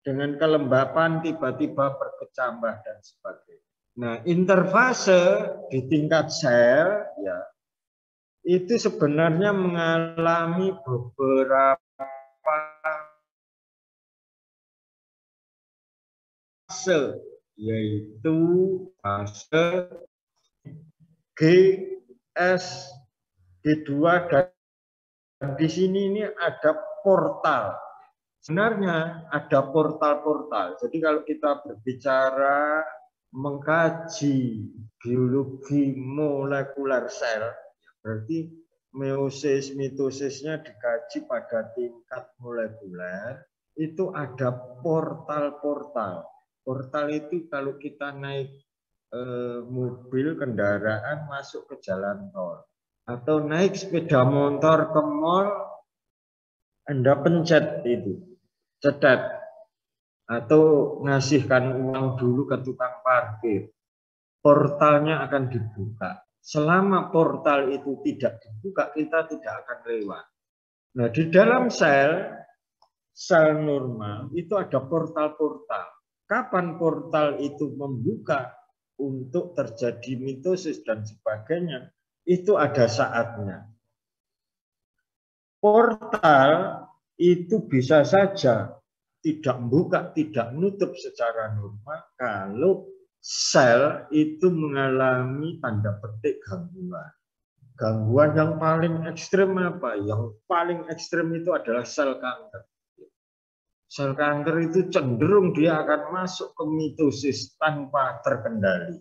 [SPEAKER 1] dengan kelembapan tiba-tiba berkecambah dan sebagainya. Nah, interfase di tingkat sel ya itu sebenarnya mengalami beberapa fase, yaitu fase G, S, G2 dan di sini ini ada portal. Sebenarnya ada portal-portal. Jadi kalau kita berbicara mengkaji biologi molekuler sel, berarti meiosis, mitosisnya dikaji pada tingkat molekuler, itu ada portal-portal. Portal itu kalau kita naik mobil, kendaraan masuk ke jalan tol, atau naik sepeda motor ke mall, Anda pencet itu, cetet, atau ngasihkan uang dulu ke tukang parkir, portalnya akan dibuka. Selama portal itu tidak dibuka, kita tidak akan lewat. Nah, di dalam sel normal itu ada portal-portal. Kapan portal itu membuka untuk terjadi mitosis dan sebagainya, itu ada saatnya. Portal itu bisa saja tidak membuka, tidak menutup secara normal kalau sel itu mengalami tanda petik gangguan. Gangguan yang paling ekstrem apa? Yang paling ekstrem itu adalah sel kanker. Sel kanker itu cenderung dia akan masuk ke mitosis tanpa terkendali.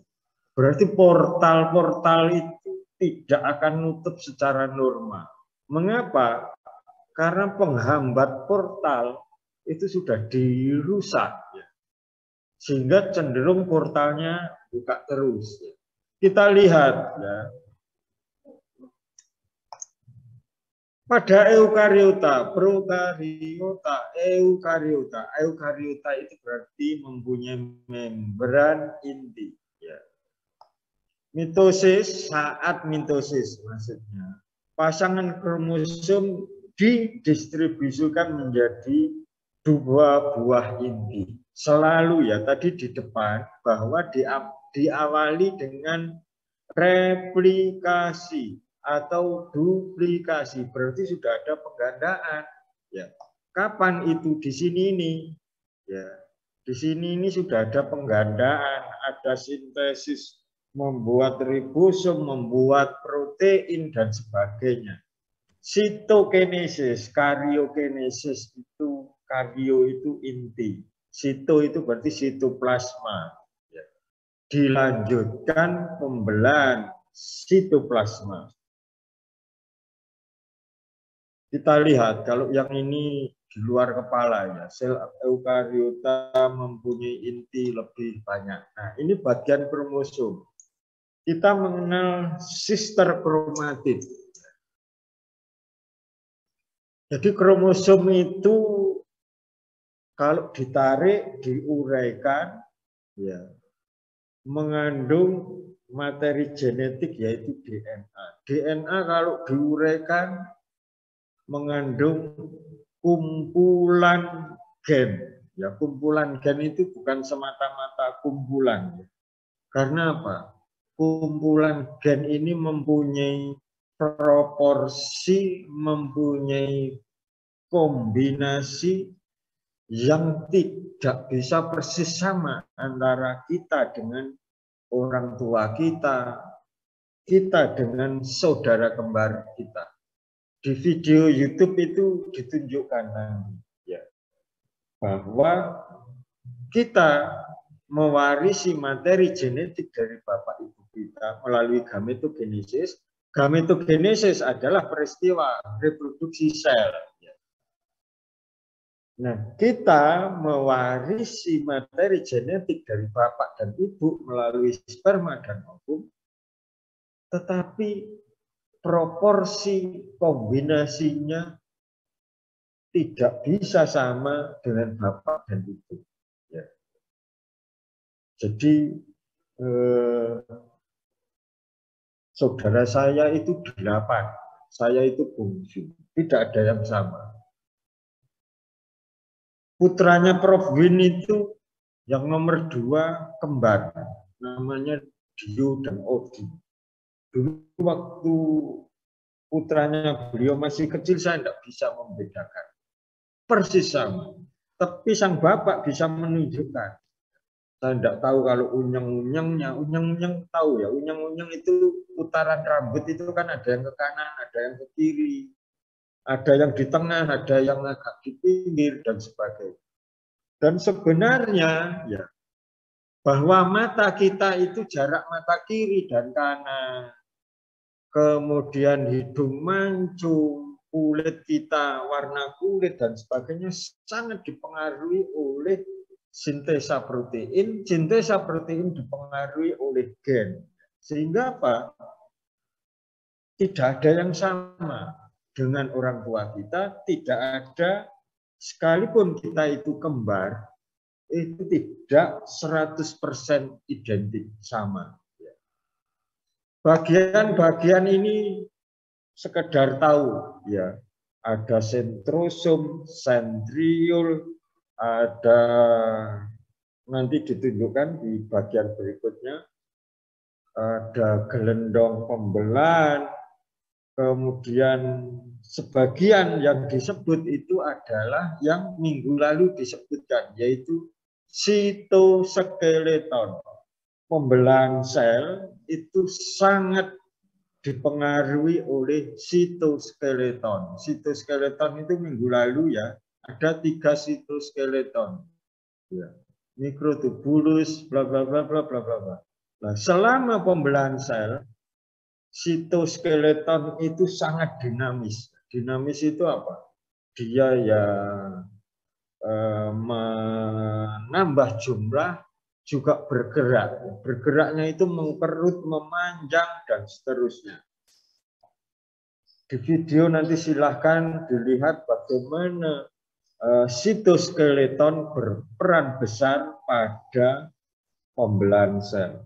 [SPEAKER 1] Berarti portal-portal itu tidak akan nutup secara normal. Mengapa? Karena penghambat portal itu sudah dirusak, ya. Sehingga cenderung portalnya buka terus. Ya. Kita lihat ya. Pada eukariota, prokariota, eukariota. Eukariota itu berarti mempunyai membran inti. Ya. Mitosis, saat mitosis maksudnya. Pasangan kromosom didistribusikan menjadi dua buah inti. Selalu ya, tadi di depan bahwa diawali dengan replikasi atau duplikasi, berarti sudah ada penggandaan. Ya, kapan itu di sini ini? Ya, di sini ini sudah ada penggandaan, ada sintesis, membuat ribosom, membuat protein dan sebagainya. Sitokinesis, kariokinesis itu, kario itu inti, sito itu berarti sitoplasma. Ya. Dilanjutkan pembelahan sitoplasma. Kita lihat kalau yang ini di luar kepala ya, sel eukariota mempunyai inti lebih banyak. Nah, ini bagian kromosom. Kita mengenal sister kromatid. Jadi kromosom itu kalau ditarik, diuraikan, ya, mengandung materi genetik yaitu DNA. DNA kalau diuraikan mengandung kumpulan gen. Ya, kumpulan gen itu bukan semata-mata kumpulan. Ya. Karena apa? Kumpulan gen ini mempunyai proporsi, mempunyai kombinasi yang tidak bisa persis sama antara kita dengan orang tua kita, kita dengan saudara kembar kita. Di video YouTube itu ditunjukkan nanti ya, bahwa kita mewarisi materi genetik dari bapak ibu kita melalui gametogenesis. Gametogenesis adalah peristiwa reproduksi sel. Nah, kita mewarisi materi genetik dari bapak dan ibu melalui sperma dan ovum, tetapi proporsi kombinasinya tidak bisa sama dengan bapak dan ibu. Ya. Jadi saudara saya itu 8, saya itu bungsu, tidak ada yang sama. Putranya Prof. Win itu yang nomor 2 kembar, namanya Dio dan Odi. Dulu waktu putranya beliau masih kecil, saya tidak bisa membedakan. Persis sama. Tapi sang bapak bisa menunjukkan. Saya tidak tahu kalau unyeng-unyengnya. Unyeng-unyeng tahu ya. Unyeng-unyeng itu putaran rambut itu kan ada yang ke kanan, ada yang ke kiri. Ada yang di tengah, ada yang agak di pinggir, dan sebagainya. Dan sebenarnya ya bahwa mata kita itu jarak mata kiri dan kanan. Kemudian hidung mancung, kulit kita, warna kulit dan sebagainya sangat dipengaruhi oleh sintesa protein. Sintesa protein dipengaruhi oleh gen. Sehingga apa? Tidak ada yang sama dengan orang tua kita, tidak ada, sekalipun kita itu kembar, itu tidak 100% identik sama. Bagian-bagian ini sekedar tahu ya, ada sentrosom, sentriol, ada nanti ditunjukkan di bagian berikutnya, ada gelendong pembelahan, kemudian sebagian yang disebut itu adalah yang minggu lalu disebutkan, yaitu sitoskeleton. Pembelahan sel itu sangat dipengaruhi oleh sitoskeleton. Sitoskeleton itu minggu lalu ya, ada 3 sitoskeleton. Ya. Mikrotubulus, bla bla bla bla bla bla. Nah, selama pembelahan sel, sitoskeleton itu sangat dinamis. Dinamis itu apa? Dia ya menambah jumlah, juga bergerak. Bergeraknya itu mengkerut, memanjang, dan seterusnya. Di video nanti silahkan dilihat bagaimana sitoskeleton berperan besar pada pembelahan sel.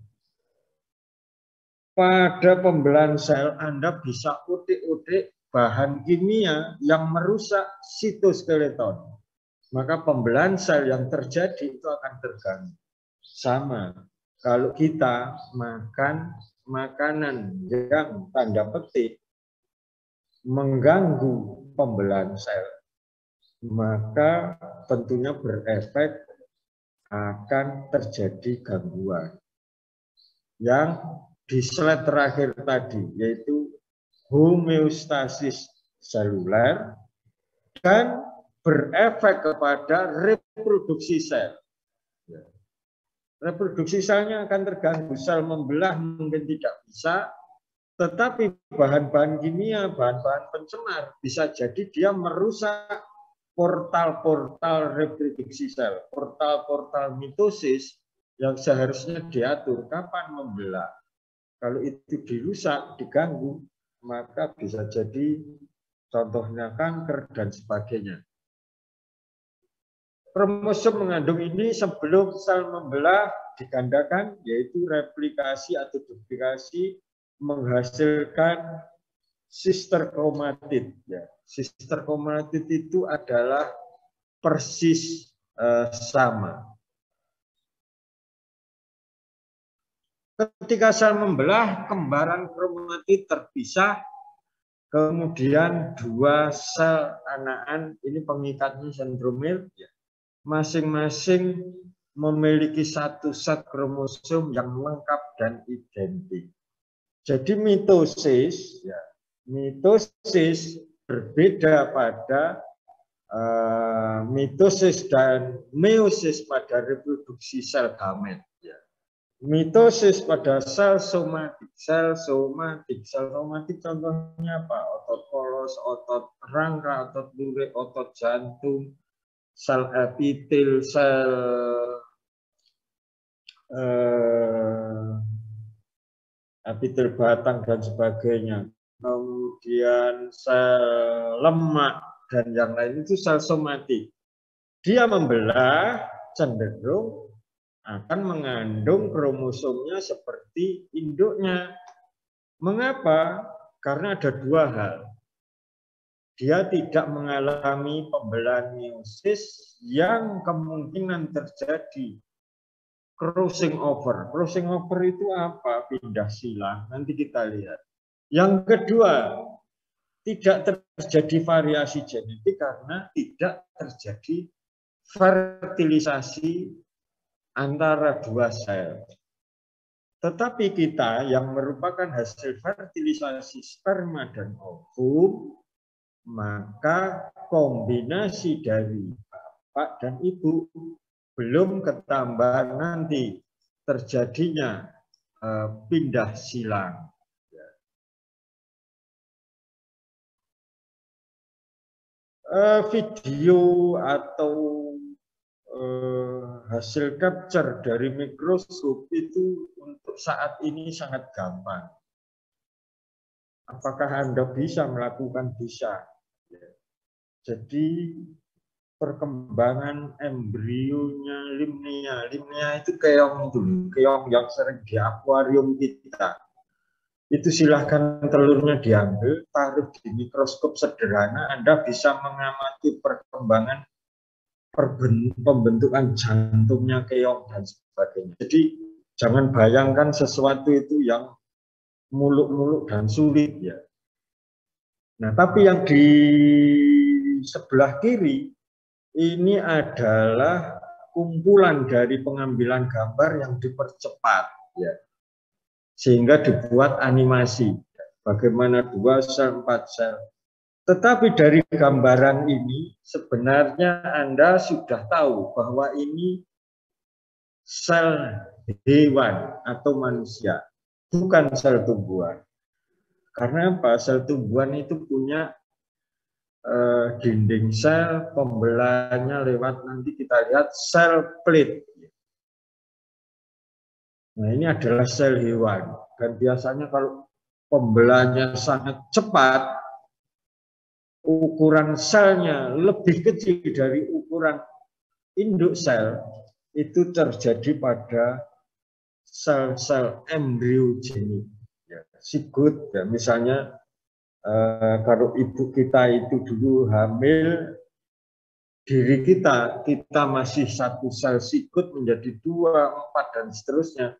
[SPEAKER 1] Pada pembelahan sel, Anda bisa utik-utik bahan kimia yang merusak sitoskeleton. maka pembelahan sel yang terjadi itu akan terganggu. Sama, kalau kita makan makanan yang tanda petik mengganggu pembelahan sel, maka tentunya berefek akan terjadi gangguan. Yang di slide terakhir tadi, yaitu homeostasis seluler dan berefek kepada reproduksi sel. Reproduksi selnya akan terganggu, sel membelah mungkin tidak bisa, tetapi bahan-bahan kimia, bahan-bahan pencemar bisa jadi dia merusak portal-portal reproduksi sel, portal-portal mitosis yang seharusnya diatur kapan membelah. Kalau itu dirusak, diganggu, maka bisa jadi contohnya kanker dan sebagainya. Kromosom mengandung ini sebelum sel membelah digandakan, yaitu replikasi atau duplikasi, menghasilkan sister kromatid. Ya. Sister kromatid itu adalah persis sama. Ketika sel membelah, kembaran kromatid terpisah, kemudian dua sel anakan, ini pengikatnya sentromere, ya, masing-masing memiliki satu set kromosom yang lengkap dan identik. Jadi mitosis, ya, mitosis berbeda pada mitosis dan meiosis pada reproduksi sel gamet. Ya. Mitosis pada sel somatik, sel somatik contohnya apa? Otot polos, otot rangka, otot lurik, otot jantung, sel epitel, sel epitel batang dan sebagainya. Kemudian sel lemak dan yang lain itu sel somatik. Dia membelah cenderung akan mengandung kromosomnya seperti induknya. Mengapa? Karena ada dua hal. Dia tidak mengalami pembelahan meiosis yang kemungkinan terjadi crossing over. Crossing over itu apa? Pindah silang. Nanti kita lihat. Yang kedua, tidak terjadi variasi genetik karena tidak terjadi fertilisasi antara dua sel. Tetapi kita yang merupakan hasil fertilisasi sperma dan ovum, maka kombinasi dari bapak dan ibu belum ketambah nanti terjadinya pindah silang. Video atau hasil capture dari mikroskop itu untuk saat ini sangat gampang. Apakah Anda bisa melakukan? Bisa. Jadi perkembangan embrionya limnia itu keong dulu, keong yang sering di akuarium kita. Itu silahkan telurnya diambil, taruh di mikroskop sederhana, Anda bisa mengamati perkembangan pembentukan jantungnya keong dan sebagainya. Jadi jangan bayangkan sesuatu itu yang muluk-muluk dan sulit ya. Nah, tapi yang di sebelah kiri ini adalah kumpulan dari pengambilan gambar yang dipercepat ya. Sehingga dibuat animasi. Bagaimana 2 sel, 4 sel. Tetapi dari gambaran ini sebenarnya Anda sudah tahu bahwa ini sel hewan atau manusia, bukan sel tumbuhan. Karena apa? Sel tumbuhan itu punya dinding sel, pembelahannya lewat nanti kita lihat sel plate. Nah, ini adalah sel hewan. Dan biasanya kalau pembelahannya sangat cepat, ukuran selnya lebih kecil dari ukuran induk sel, itu terjadi pada sel-sel embriogenik. Ya, zigot, ya, misalnya kalau ibu kita itu dulu hamil, diri kita masih satu sel sikut menjadi 2, 4, dan seterusnya,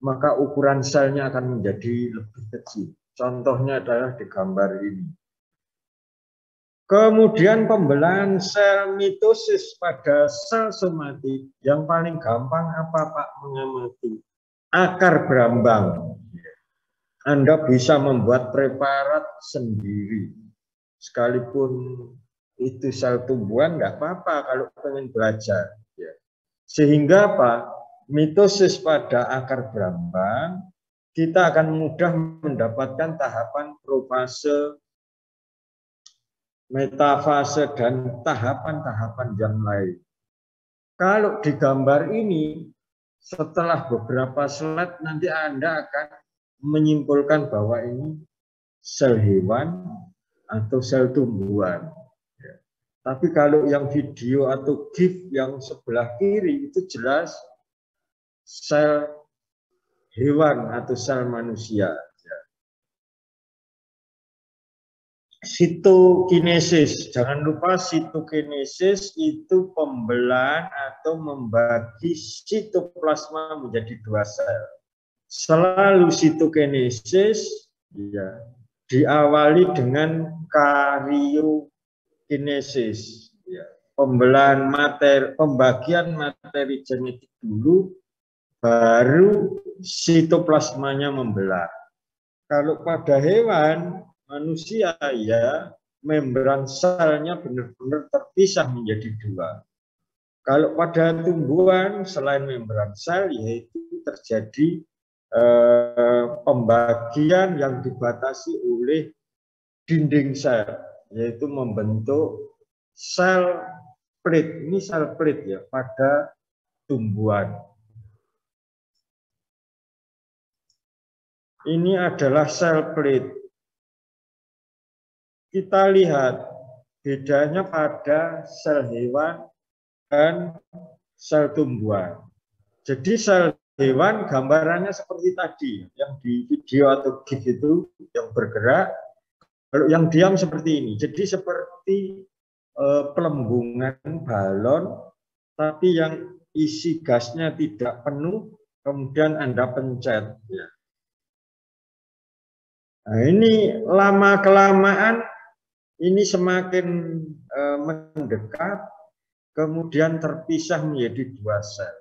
[SPEAKER 1] maka ukuran selnya akan menjadi lebih kecil. Contohnya adalah di gambar ini. Kemudian pembelahan sel mitosis pada sel somatik yang paling gampang apa Pak mengamati? Akar berambang. Anda bisa membuat preparat sendiri. Sekalipun itu sel tumbuhan nggak apa-apa kalau pengen belajar. Sehingga apa? Mitosis pada akar berambang, kita akan mudah mendapatkan tahapan profase, metafase, dan tahapan-tahapan yang lain. Kalau di gambar ini, setelah beberapa slide nanti Anda akan menyimpulkan bahwa ini sel hewan atau sel tumbuhan. Tapi kalau yang video atau GIF yang sebelah kiri itu jelas sel hewan atau sel manusia. Sitokinesis, jangan lupa sitokinesis itu pembelahan atau membagi sitoplasma menjadi 2 sel. Selalu sitokinesis ya, diawali dengan karyokinesis, ya, pembelahan materi, pembagian materi genetik dulu, baru sitoplasmanya membelah. Kalau pada hewan, manusia ya membran selnya benar-benar terpisah menjadi 2. Kalau pada tumbuhan selain membran sel yaitu terjadi pembagian yang dibatasi oleh dinding sel, yaitu membentuk sel plit. Ini sel plit ya pada tumbuhan. Ini adalah sel plit. Kita lihat bedanya pada sel hewan dan sel tumbuhan. Jadi sel hewan gambarannya seperti tadi, yang di video atau GIF itu yang bergerak, kalau yang diam seperti ini. Jadi seperti pelembungan balon, tapi yang isi gasnya tidak penuh, kemudian Anda pencet. Ya. Nah, ini lama-kelamaan ini semakin mendekat, kemudian terpisah menjadi 2 sel.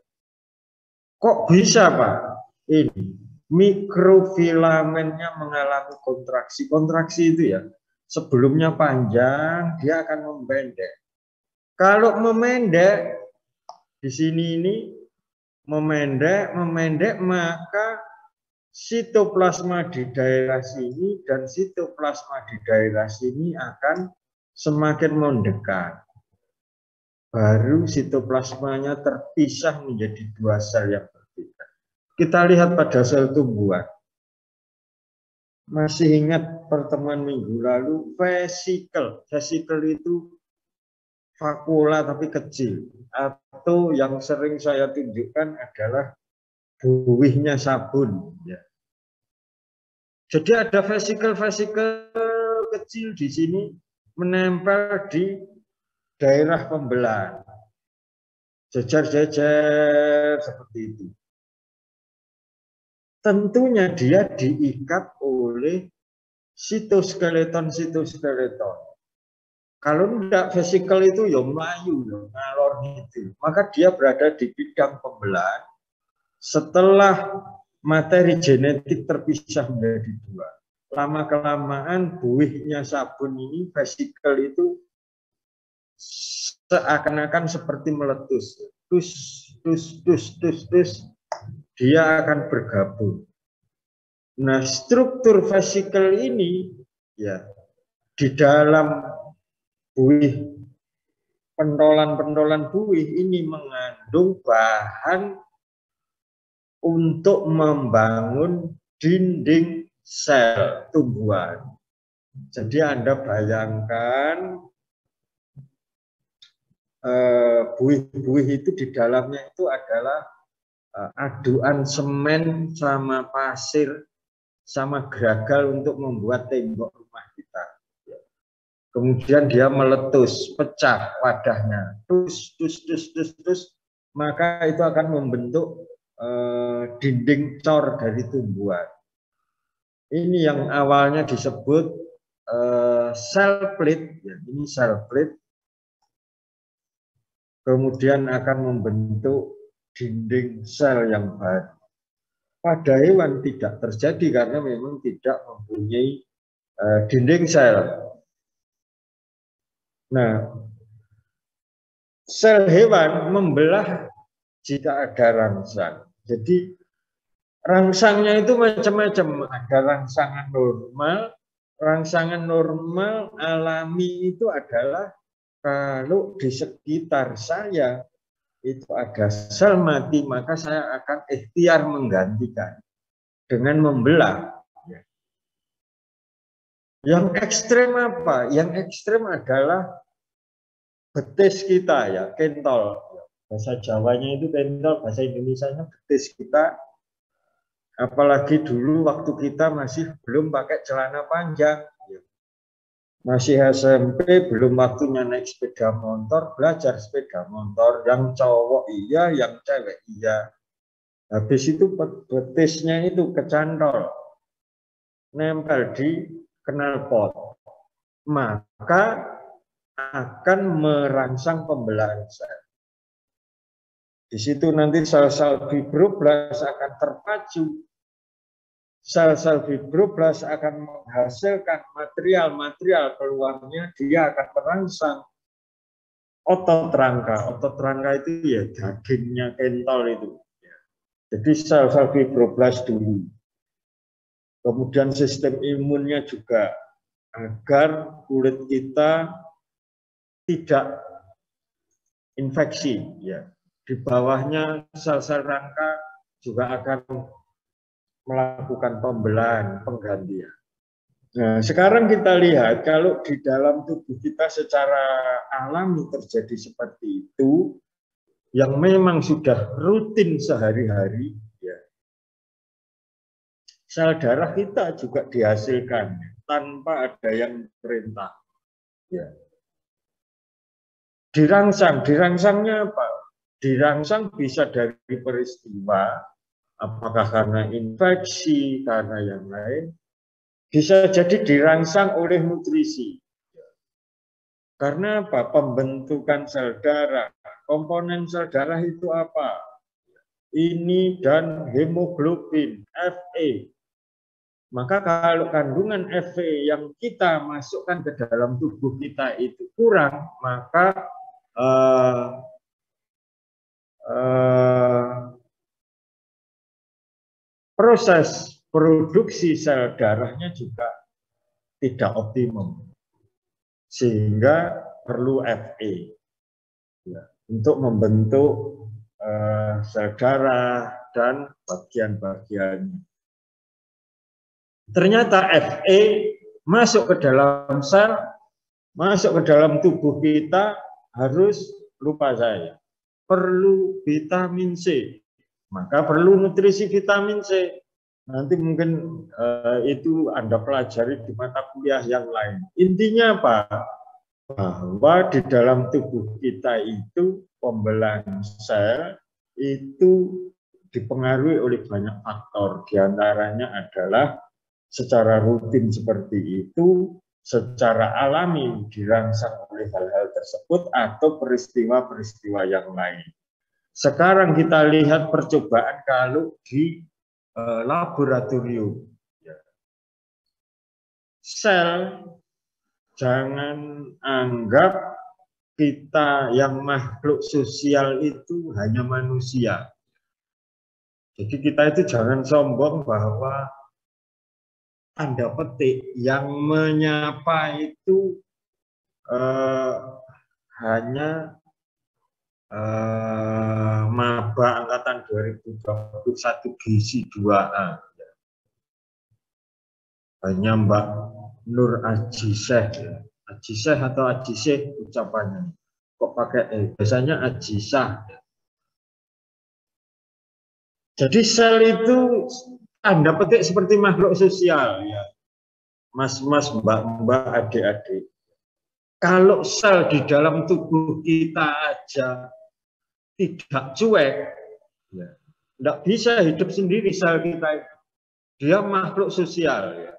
[SPEAKER 1] Kok bisa Pak? Ini mikrofilamennya mengalami kontraksi. Kontraksi itu ya, sebelumnya panjang, dia akan memendek. Kalau memendek, di sini ini memendek, maka sitoplasma di daerah sini dan sitoplasma di daerah sini akan semakin mendekat. Baru sitoplasmanya terpisah menjadi 2 sel yang berbeda. Kita lihat pada sel tumbuhan. Masih ingat pertemuan minggu lalu, vesikel. Vesikel itu vakula tapi kecil. Atau yang sering saya tunjukkan adalah buihnya sabun. Ya. Jadi ada vesikel-vesikel kecil di sini menempel di daerah pembelahan. Jejer-jejer seperti itu. Tentunya dia diikat oleh sitoskeleton. Kalau tidak vesikel itu ya melayu, ngalor gitu. Maka dia berada di bidang pembelahan setelah materi genetik terpisah menjadi 2. Lama-kelamaan buihnya sabun ini, vesikel itu seakan-akan seperti meletus. Dus, dia akan bergabung. Nah, struktur vesikel ini ya di dalam buih, pentolan-pentolan buih ini mengandung bahan untuk membangun dinding sel tumbuhan. Jadi Anda bayangkan buih-buih itu di dalamnya itu adalah aduan semen sama pasir sama gragal untuk membuat tembok rumah kita. kemudian dia meletus, pecah wadahnya, tus, maka itu akan membentuk dinding cor dari tumbuhan. Ini yang awalnya disebut sel plate, ya, ini sel plate, kemudian akan membentuk dinding sel yang baru. Pada hewan tidak terjadi karena memang tidak mempunyai dinding sel. Nah, sel hewan membelah jika ada rangsang. Jadi rangsangnya itu macam-macam. Ada rangsangan normal alami itu adalah kalau di sekitar saya itu ada sel mati, maka saya akan ikhtiar menggantikan dengan membelah. Yang ekstrem apa? Yang ekstrem adalah betis kita, ya, kentol. Bahasa Jawanya itu kentol, bahasa Indonesianya betis kita. Apalagi dulu waktu kita masih belum pakai celana panjang, masih SMP, belum waktunya naik sepeda motor, belajar sepeda motor, yang cowok iya, yang cewek iya. Habis itu betisnya itu kecantol, nempel di knalpot, maka akan merangsang pembelahan sel. Di situ nanti sel-sel fibroblas akan terpacu. Sel-sel fibroblas akan menghasilkan material-material keluarnya, dia akan merangsang otot rangka. Otot rangka itu ya dagingnya kentol itu. Jadi sel-sel fibroblas dulu. Kemudian sistem imunnya juga agar kulit kita tidak infeksi, ya. Di bawahnya sel-sel rangka juga akan melakukan pembelahan, penggantian. Nah, sekarang kita lihat kalau di dalam tubuh kita secara alami terjadi seperti itu, yang memang sudah rutin sehari-hari, ya. Sel darah kita juga dihasilkan tanpa ada yang perintah. Ya. Dirangsangnya apa? Dirangsang bisa dari peristiwa, apakah karena infeksi, karena yang lain. Bisa jadi dirangsang oleh nutrisi. Karena apa? Pembentukan sel darah. Komponen sel darah itu apa? Ini dan hemoglobin, Fe. Maka kalau kandungan Fe yang kita masukkan ke dalam tubuh kita itu kurang, maka proses produksi sel darahnya juga tidak optimum, sehingga perlu Fe, ya, untuk membentuk sel darah dan bagian-bagiannya. Ternyata Fe masuk ke dalam sel, masuk ke dalam tubuh kita harus, lupa saya, perlu vitamin C. Maka perlu nutrisi vitamin C. Nanti mungkin itu Anda pelajari di mata kuliah yang lain. Intinya apa? Bahwa di dalam tubuh kita itu pembelahan sel itu dipengaruhi oleh banyak faktor. Di antaranya adalah secara rutin seperti itu, secara alami dirangsang oleh hal-hal tersebut atau peristiwa-peristiwa yang lain. Sekarang kita lihat percobaan kalau di laboratorium. Sel, jangan anggap kita yang makhluk sosial itu hanya manusia. Jadi kita itu jangan sombong bahwa tanda petik yang menyapa itu hanya maba angkatan 2021 gizi 2A. Hanya Mbak Nur Ajiseh, ya. Ajiseh atau Ajiseh ucapannya. Kok pakai biasanya Ajisah. Jadi sel itu tanda petik seperti makhluk sosial, ya. Mas-mas, mbak-mbak, adik-adik. Kalau sel di dalam tubuh kita aja tidak cuek, ya, tidak bisa hidup sendiri sel kita. Dia makhluk sosial, ya.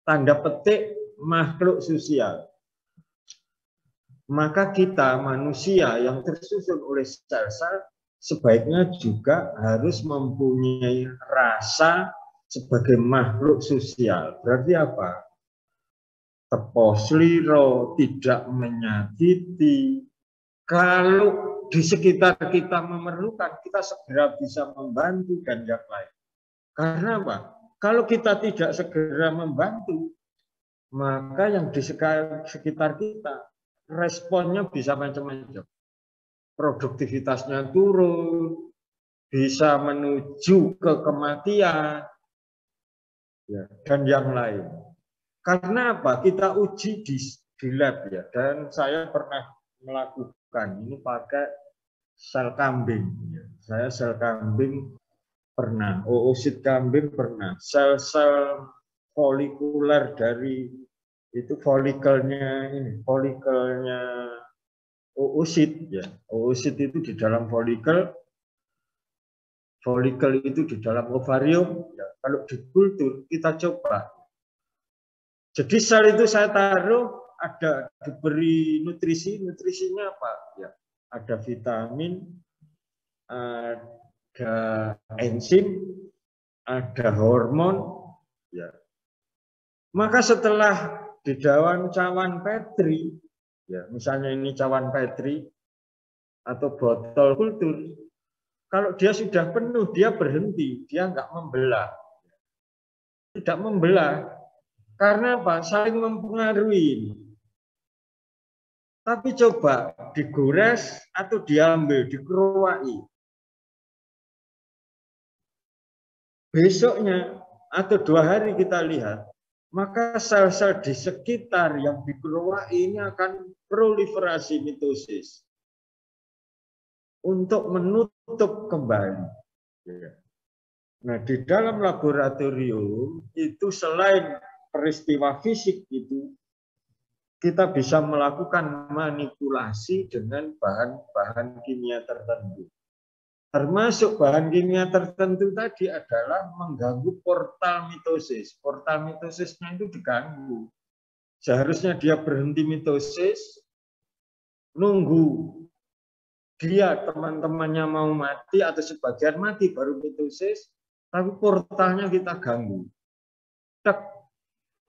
[SPEAKER 1] Tanda petik makhluk sosial. Maka kita manusia yang tersusun oleh sel-sel sebaiknya juga harus mempunyai rasa sebagai makhluk sosial. Berarti apa? Tepos liro, tidak menyakiti. Kalau di sekitar kita memerlukan, kita segera bisa membantu dan yang lain. Karena apa? Kalau kita tidak segera membantu, maka yang di sekitar kita responnya bisa macam-macam. Produktivitasnya turun, bisa menuju ke kematian, ya, dan yang lain. Karena apa? Kita uji di lab, ya, dan saya pernah melakukan ini pakai sel kambing. Ya. Saya sel kambing pernah, oosit kambing pernah, sel-sel folikuler dari itu folikelnya ini, folikelnya oosit, ya. Oosit itu di dalam folikel itu di dalam ovarium, ya. Kalau dikultur kita coba. Jadi sel itu saya taruh, ada diberi nutrisinya apa? Ya, ada vitamin, ada enzim, ada hormon, ya. Maka setelah di dalam cawan Petri, ya, misalnya ini cawan Petri atau botol kultur, kalau dia sudah penuh, dia berhenti, dia nggak membelah, tidak membelah. Karena apa? Saling mempengaruhi. Tapi coba digores atau diambil, dikeruai. Besoknya atau 2 hari kita lihat, maka sel-sel di sekitar yang dikeruai ini akan proliferasi mitosis untuk menutup kembali. Nah, di dalam laboratorium itu selain peristiwa fisik itu, kita bisa melakukan manipulasi dengan bahan-bahan kimia tertentu. Termasuk bahan kimia tertentu tadi adalah mengganggu portal mitosis. Portal mitosisnya itu diganggu. Seharusnya dia berhenti mitosis, nunggu dia teman-temannya mau mati atau sebagian mati baru mitosis, tapi portalnya kita ganggu. Tek,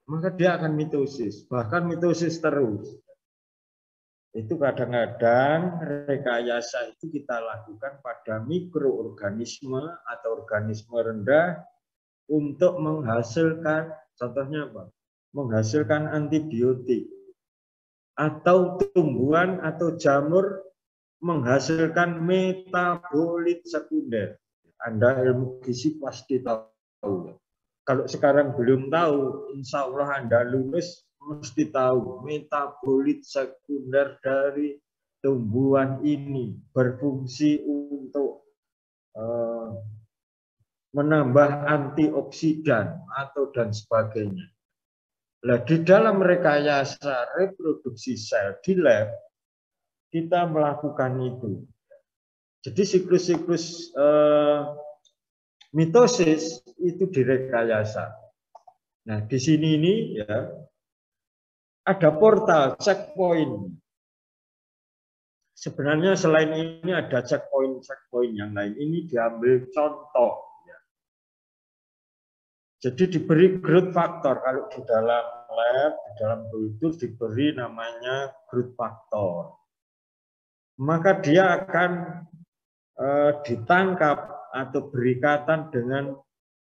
[SPEAKER 1] maka dia akan mitosis, bahkan mitosis terus. Itu kadang-kadang rekayasa itu kita lakukan pada mikroorganisme atau organisme rendah untuk menghasilkan, contohnya apa? Menghasilkan antibiotik. Atau tumbuhan atau jamur menghasilkan metabolit sekunder. Anda ilmu gizi pasti tahu. Kalau sekarang belum tahu, insya Allah Anda lulus mesti tahu metabolit sekunder dari tumbuhan ini berfungsi untuk menambah antioksidan atau dan sebagainya. Nah, di dalam rekayasa reproduksi sel di lab, kita melakukan itu. Jadi siklus-siklus mitosis itu direkayasa. Nah, di sini ini ya ada portal checkpoint. Sebenarnya selain ini ada checkpoint yang lain. Ini diambil contoh. Ya. Jadi diberi growth factor. Kalau di dalam lab, di dalam kultur diberi namanya growth factor. Maka dia akan ditangkap atau berikatan dengan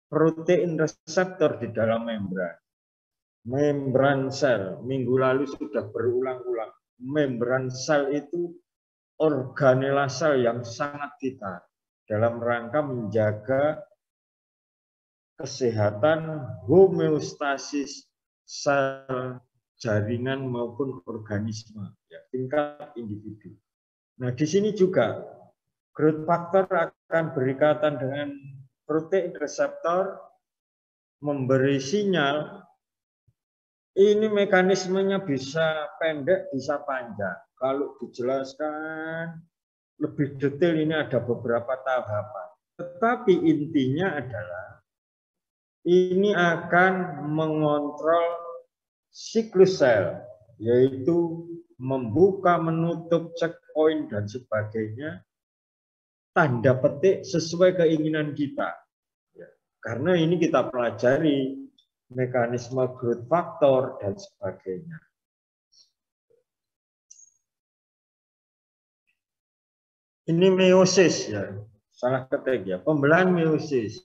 [SPEAKER 1] protein reseptor di dalam membran sel. Minggu lalu sudah berulang-ulang. Membran sel itu organela sel yang sangat vital dalam rangka menjaga kesehatan homeostasis sel, jaringan maupun organisme, ya, tingkat individu. Nah, di sini juga growth factor akan berikatan dengan protein reseptor, memberi sinyal Ini mekanismenya bisa pendek, bisa panjang. Kalau dijelaskan lebih detail ini ada beberapa tahapan. Tetapi intinya adalah ini akan mengontrol siklus sel, yaitu membuka, menutup, checkpoint, dan sebagainya, tanda petik sesuai keinginan kita. Karena ini kita pelajari mekanisme growth factor dan sebagainya. Ini meiosis ya, salah ketik ya, pembelahan meiosis.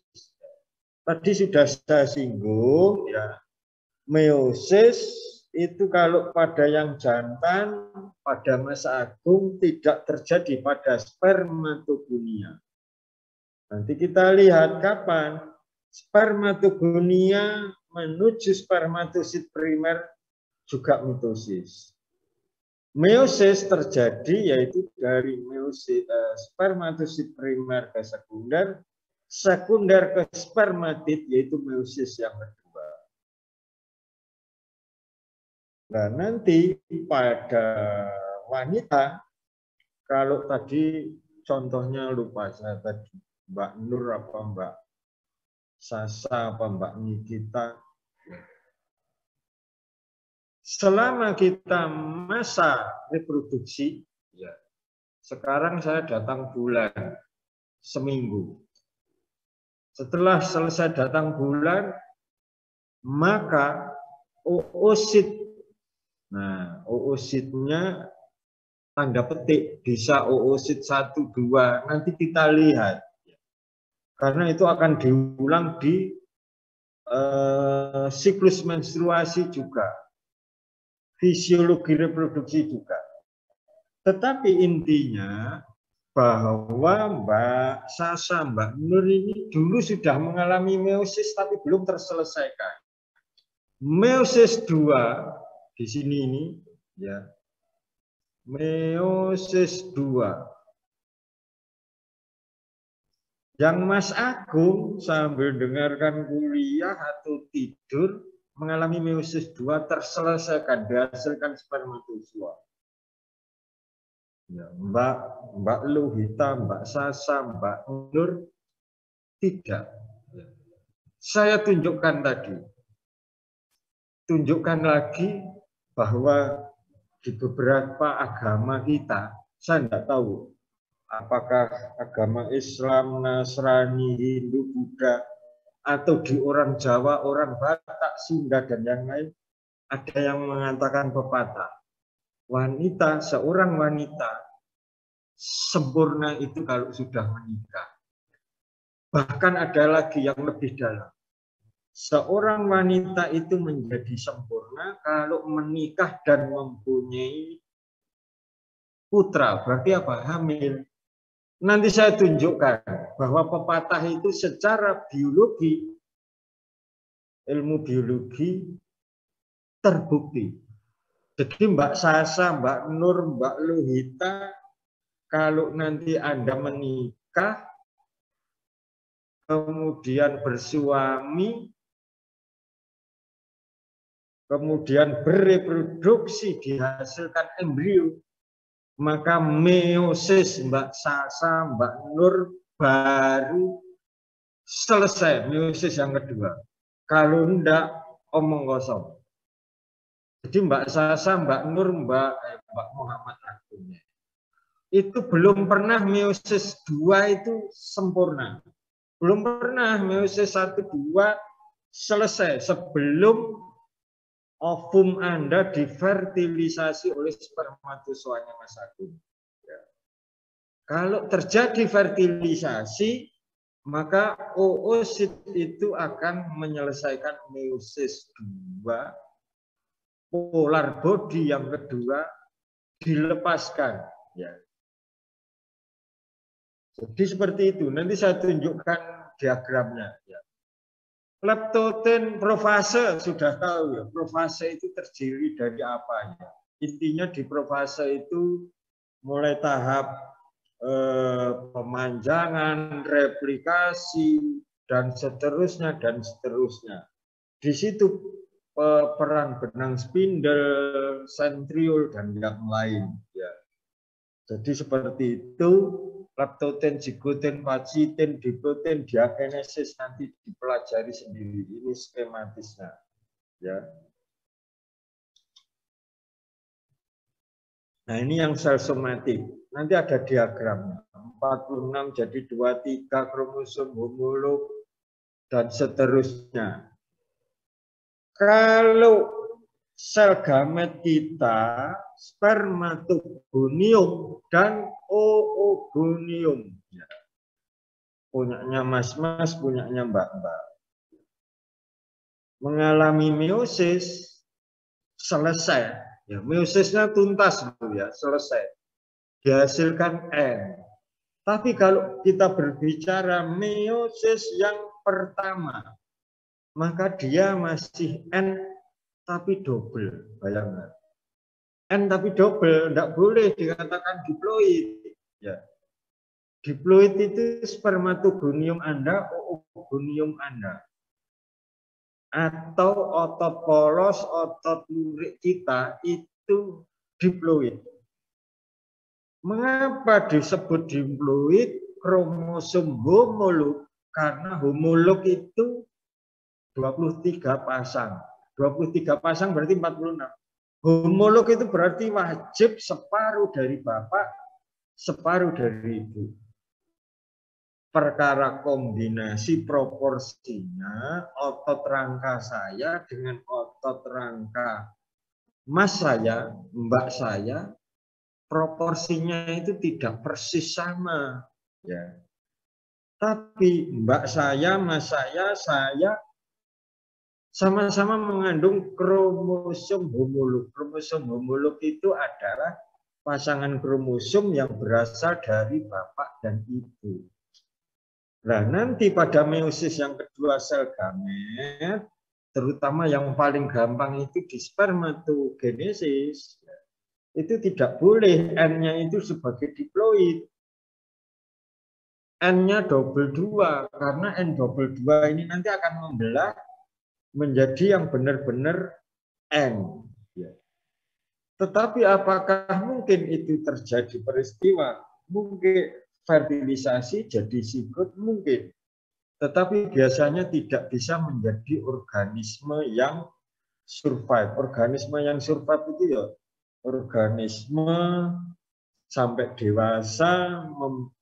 [SPEAKER 1] Tadi sudah saya singgung ya, meiosis itu kalau pada yang jantan pada masa agung tidak terjadi pada spermatogonia. Nanti kita lihat kapan spermatogonia menuju spermatosit primer juga mitosis. Meiosis terjadi yaitu dari meiosis spermatosit primer ke sekunder, sekunder ke spermatid yaitu meiosis yang kedua. Nah, nanti pada wanita, kalau tadi contohnya lupa saya tadi, Mbak Nur apa Mbak Sasa apa Mbak Nikita. Selama kita masa reproduksi, ya, sekarang saya datang bulan seminggu. Setelah selesai datang bulan, maka oosit, nah oositnya tanda petik bisa oosit 1, 2, nanti kita lihat. Karena itu akan diulang di siklus menstruasi juga. Fisiologi reproduksi juga. Tetapi intinya bahwa Mbak Sasa, Mbak Nur ini dulu sudah mengalami meiosis tapi belum terselesaikan. Meiosis 2 di sini ini ya. Meiosis 2. Yang Mas Agung sambil dengarkan kuliah atau tidur mengalami meiosis 2 terselesaikan, dihasilkan spermatozoa. Ya, Mbak Luhita, Mbak Sasa, Mbak Nur tidak. Ya. Saya tunjukkan tadi. Tunjukkan lagi bahwa di beberapa agama kita, saya tidak tahu apakah agama Islam, Nasrani, Hindu, Buddha, atau di orang Jawa, orang Batak, Sunda, dan yang lain, ada yang mengatakan pepatah. Wanita, seorang wanita, sempurna itu kalau sudah menikah. Bahkan ada lagi yang lebih dalam. Seorang wanita itu menjadi sempurna kalau menikah dan mempunyai putra. Berarti apa? Hamil. Nanti saya tunjukkan bahwa pepatah itu secara biologi, ilmu biologi terbukti. Jadi Mbak Sasa, Mbak Nur, Mbak Luhita, kalau nanti Anda menikah, kemudian bersuami, kemudian bereproduksi, dihasilkan embrio, maka meiosis Mbak Sasa, Mbak Nur baru selesai meiosis yang kedua. Kalau enggak, omong kosong. Jadi Mbak Sasa, Mbak Nur, Mbak Muhammad Agung itu belum pernah meiosis 2 itu sempurna. Belum pernah meiosis 1, 2 selesai sebelum ovum Anda divertilisasi oleh spermatozoanya Mas Agung. Ya. Kalau terjadi fertilisasi, maka oosit itu akan menyelesaikan meiosis 2, polar body yang kedua dilepaskan. Ya. Jadi seperti itu. Nanti saya tunjukkan diagramnya. Ya. Leptoten profase sudah tahu ya. Profase itu terdiri dari apa ya? Intinya di profase itu mulai tahap pemanjangan, replikasi dan seterusnya dan seterusnya. Di situ peran benang spindle, sentriol, dan yang lain. Ya. Jadi seperti itu, leptoten, zigoten, fagitin, diploten, diagenesis nanti dipelajari sendiri. Ini skematisnya. Ya. Nah ini yang sel somatik. Nanti ada diagramnya. 46 jadi 23 kromosom homolog dan seterusnya. Kalau sel gamet kita spermatogonium dan oogonium. Ya. Punyanya mas-mas, punyanya mbak-mbak. Mengalami meiosis, selesai. Ya, meosisnya tuntas ya, selesai. Dihasilkan N. Tapi kalau kita berbicara meiosis yang pertama, maka dia masih N tapi double. Bayangkan. N tapi double, tidak boleh dikatakan diploid. Ya. Diploid itu spermatogonium Anda, oogonium Anda. Atau otot polos, otot lurik kita itu diploid. Mengapa disebut diploid? Kromosom homolog, karena homolog itu 23 pasang. 23 pasang berarti 46. Homolog itu berarti wajib separuh dari bapak, separuh dari ibu. Perkara kombinasi proporsinya otot rangka saya dengan otot rangka mas saya, mbak saya, proporsinya itu tidak persis sama. Ya. Tapi mbak saya, mas saya sama-sama mengandung kromosom homolog. Kromosom homolog itu adalah pasangan kromosom yang berasal dari bapak dan ibu. Nah, nanti pada meiosis yang kedua sel gamet, terutama yang paling gampang itu di spermatogenesis, itu tidak boleh N-nya itu sebagai diploid. N-nya double 2, karena N double 2 ini nanti akan membelah menjadi yang benar-benar N. Tetapi apakah mungkin itu terjadi peristiwa? Mungkin. Fertilisasi jadi zigot mungkin, tetapi biasanya tidak bisa menjadi organisme yang survive. Organisme yang survive itu ya organisme sampai dewasa,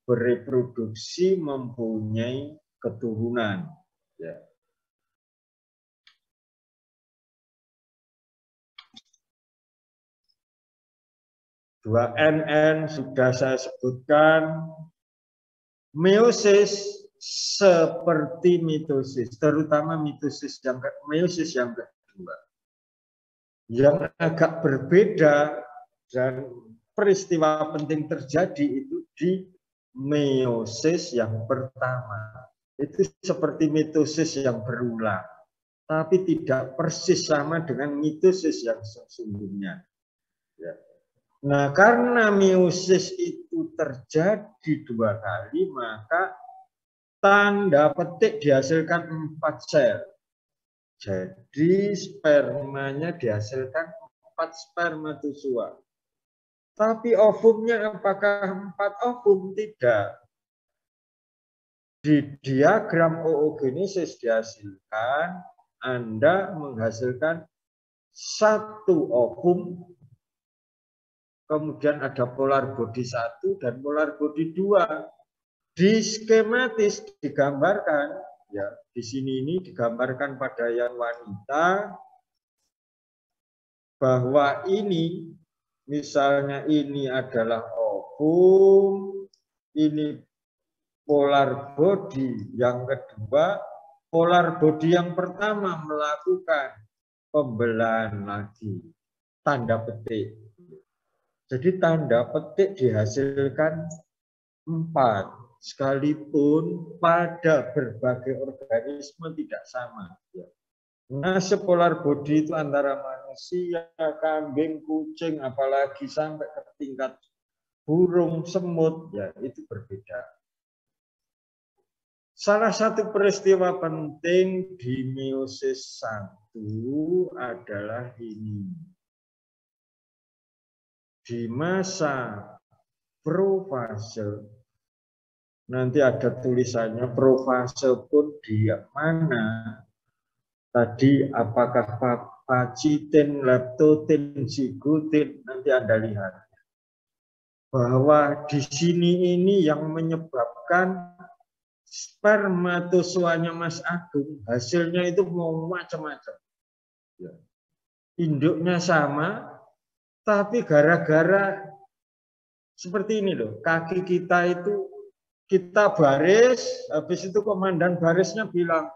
[SPEAKER 1] bereproduksi, mempunyai keturunan. Ya. Dua NN sudah saya sebutkan. Meiosis seperti mitosis, terutama meiosis yang kedua. Yang agak berbeda dan peristiwa penting terjadi itu di meiosis yang pertama. Itu seperti mitosis yang berulang, tapi tidak persis sama dengan mitosis yang sesungguhnya. Ya. Nah, karena meiosis itu terjadi 2 kali, maka tanda petik dihasilkan 4 sel. Jadi spermanya dihasilkan 4 spermatozoa. Tapi ovumnya apakah 4 ovum? Tidak. Di diagram oogenesis dihasilkan, Anda menghasilkan 1 ovum, kemudian ada polar body 1 dan polar body 2. Di skematis digambarkan, ya di sini ini digambarkan pada yang wanita bahwa ini misalnya ini adalah ovum, ini polar body yang kedua, polar body yang pertama melakukan pembelahan lagi, tanda petik. Jadi tanda petik dihasilkan 4, sekalipun pada berbagai organisme tidak sama. Nah, polar body itu antara manusia, kambing, kucing, apalagi sampai ke tingkat burung, semut, ya itu berbeda. Salah satu peristiwa penting di meiosis 1 adalah ini. Di masa profase, nanti ada tulisannya profase pun di mana? Tadi apakah papacitin, leptotin, zigotin, nanti Anda lihat. Bahwa di sini ini yang menyebabkan spermatozoanya Mas Agung, hasilnya itu mau macam-macam. Ya. Induknya sama, tapi gara-gara seperti ini loh, kaki kita itu, kita baris, habis itu komandan barisnya bilang,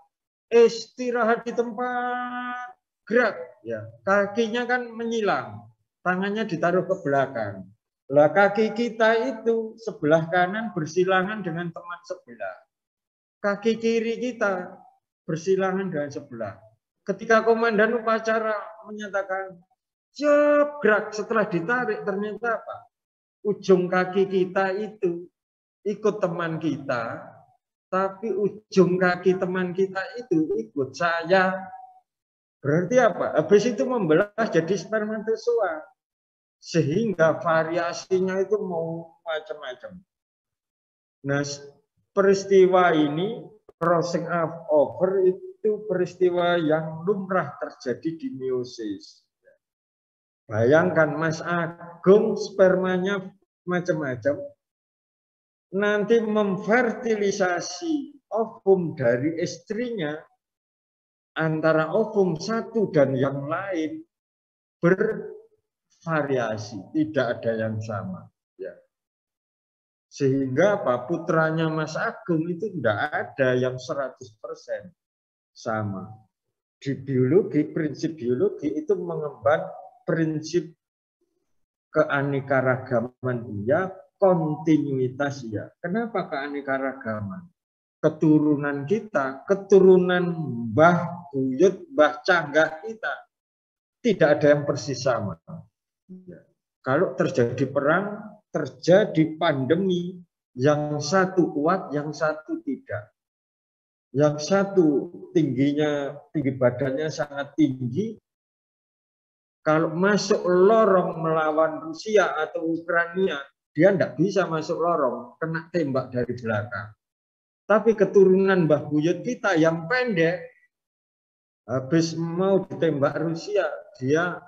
[SPEAKER 1] istirahat di tempat, gerak. Ya, kakinya kan menyilang, tangannya ditaruh ke belakang. Lah kaki kita itu sebelah kanan bersilangan dengan teman sebelah. Kaki kiri kita bersilangan dengan sebelah. Ketika komandan upacara menyatakan siap gerak, setelah ditarik ternyata apa? Ujung kaki kita itu ikut teman kita, tapi ujung kaki teman kita itu ikut saya. Berarti apa? Habis itu membelah jadi spermatozoa. Sehingga variasinya itu mau macam-macam. Nah, peristiwa ini, crossing over itu peristiwa yang lumrah terjadi di meiosis. Bayangkan Mas Agung spermanya macam-macam, nanti memfertilisasi ovum dari istrinya, antara ovum satu dan yang lain bervariasi, tidak ada yang sama. Sehingga apa, putranya Mas Agung itu tidak ada yang 100% sama. Di biologi, prinsip biologi itu mengemban prinsip keanekaragaman iya, kontinuitas iya. Kenapa keanekaragaman? Keturunan kita, keturunan mbah buyut, mbah canggah kita tidak ada yang persis sama. Kalau terjadi perang, terjadi pandemi, yang satu kuat, yang satu tidak. Yang satu tinggi badannya sangat tinggi, kalau masuk lorong melawan Rusia atau Ukraina, dia tidak bisa masuk lorong, kena tembak dari belakang. Tapi keturunan mbah buyut kita yang pendek, habis mau ditembak Rusia, dia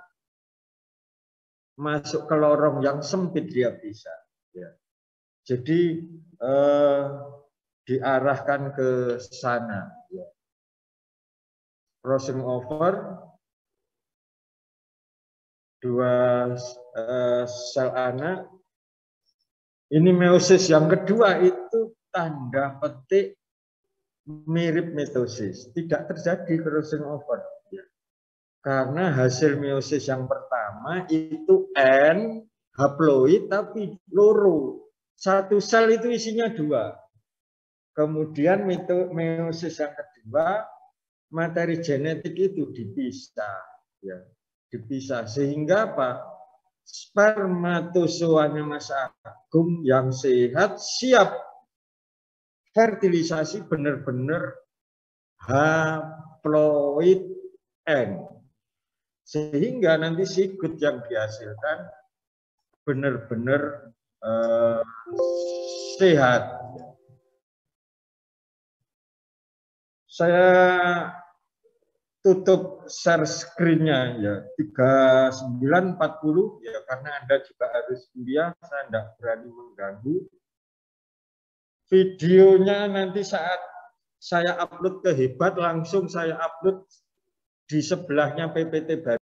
[SPEAKER 1] masuk ke lorong yang sempit dia bisa. Ya. Jadi diarahkan ke sana. Ya. Crossing over, dua sel anak. Ini meiosis yang kedua itu tanda petik mirip mitosis. Tidak terjadi crossing over. Ya. Karena hasil meiosis yang pertama itu N haploid tapi loro. Satu sel itu isinya 2. Kemudian meiosis yang kedua materi genetik itu dipisah, ya, dipisah sehingga apa? Spermatozoanya Mas Agung yang sehat siap fertilisasi benar-benar haploid N. Sehingga nanti zigot yang dihasilkan benar-benar sehat. Saya tutup share screen-nya ya 3940 ya karena Anda juga harus kuliah, saya tidak berani mengganggu. Videonya nanti saat saya upload ke Hebat langsung saya upload di sebelahnya PPT Baru.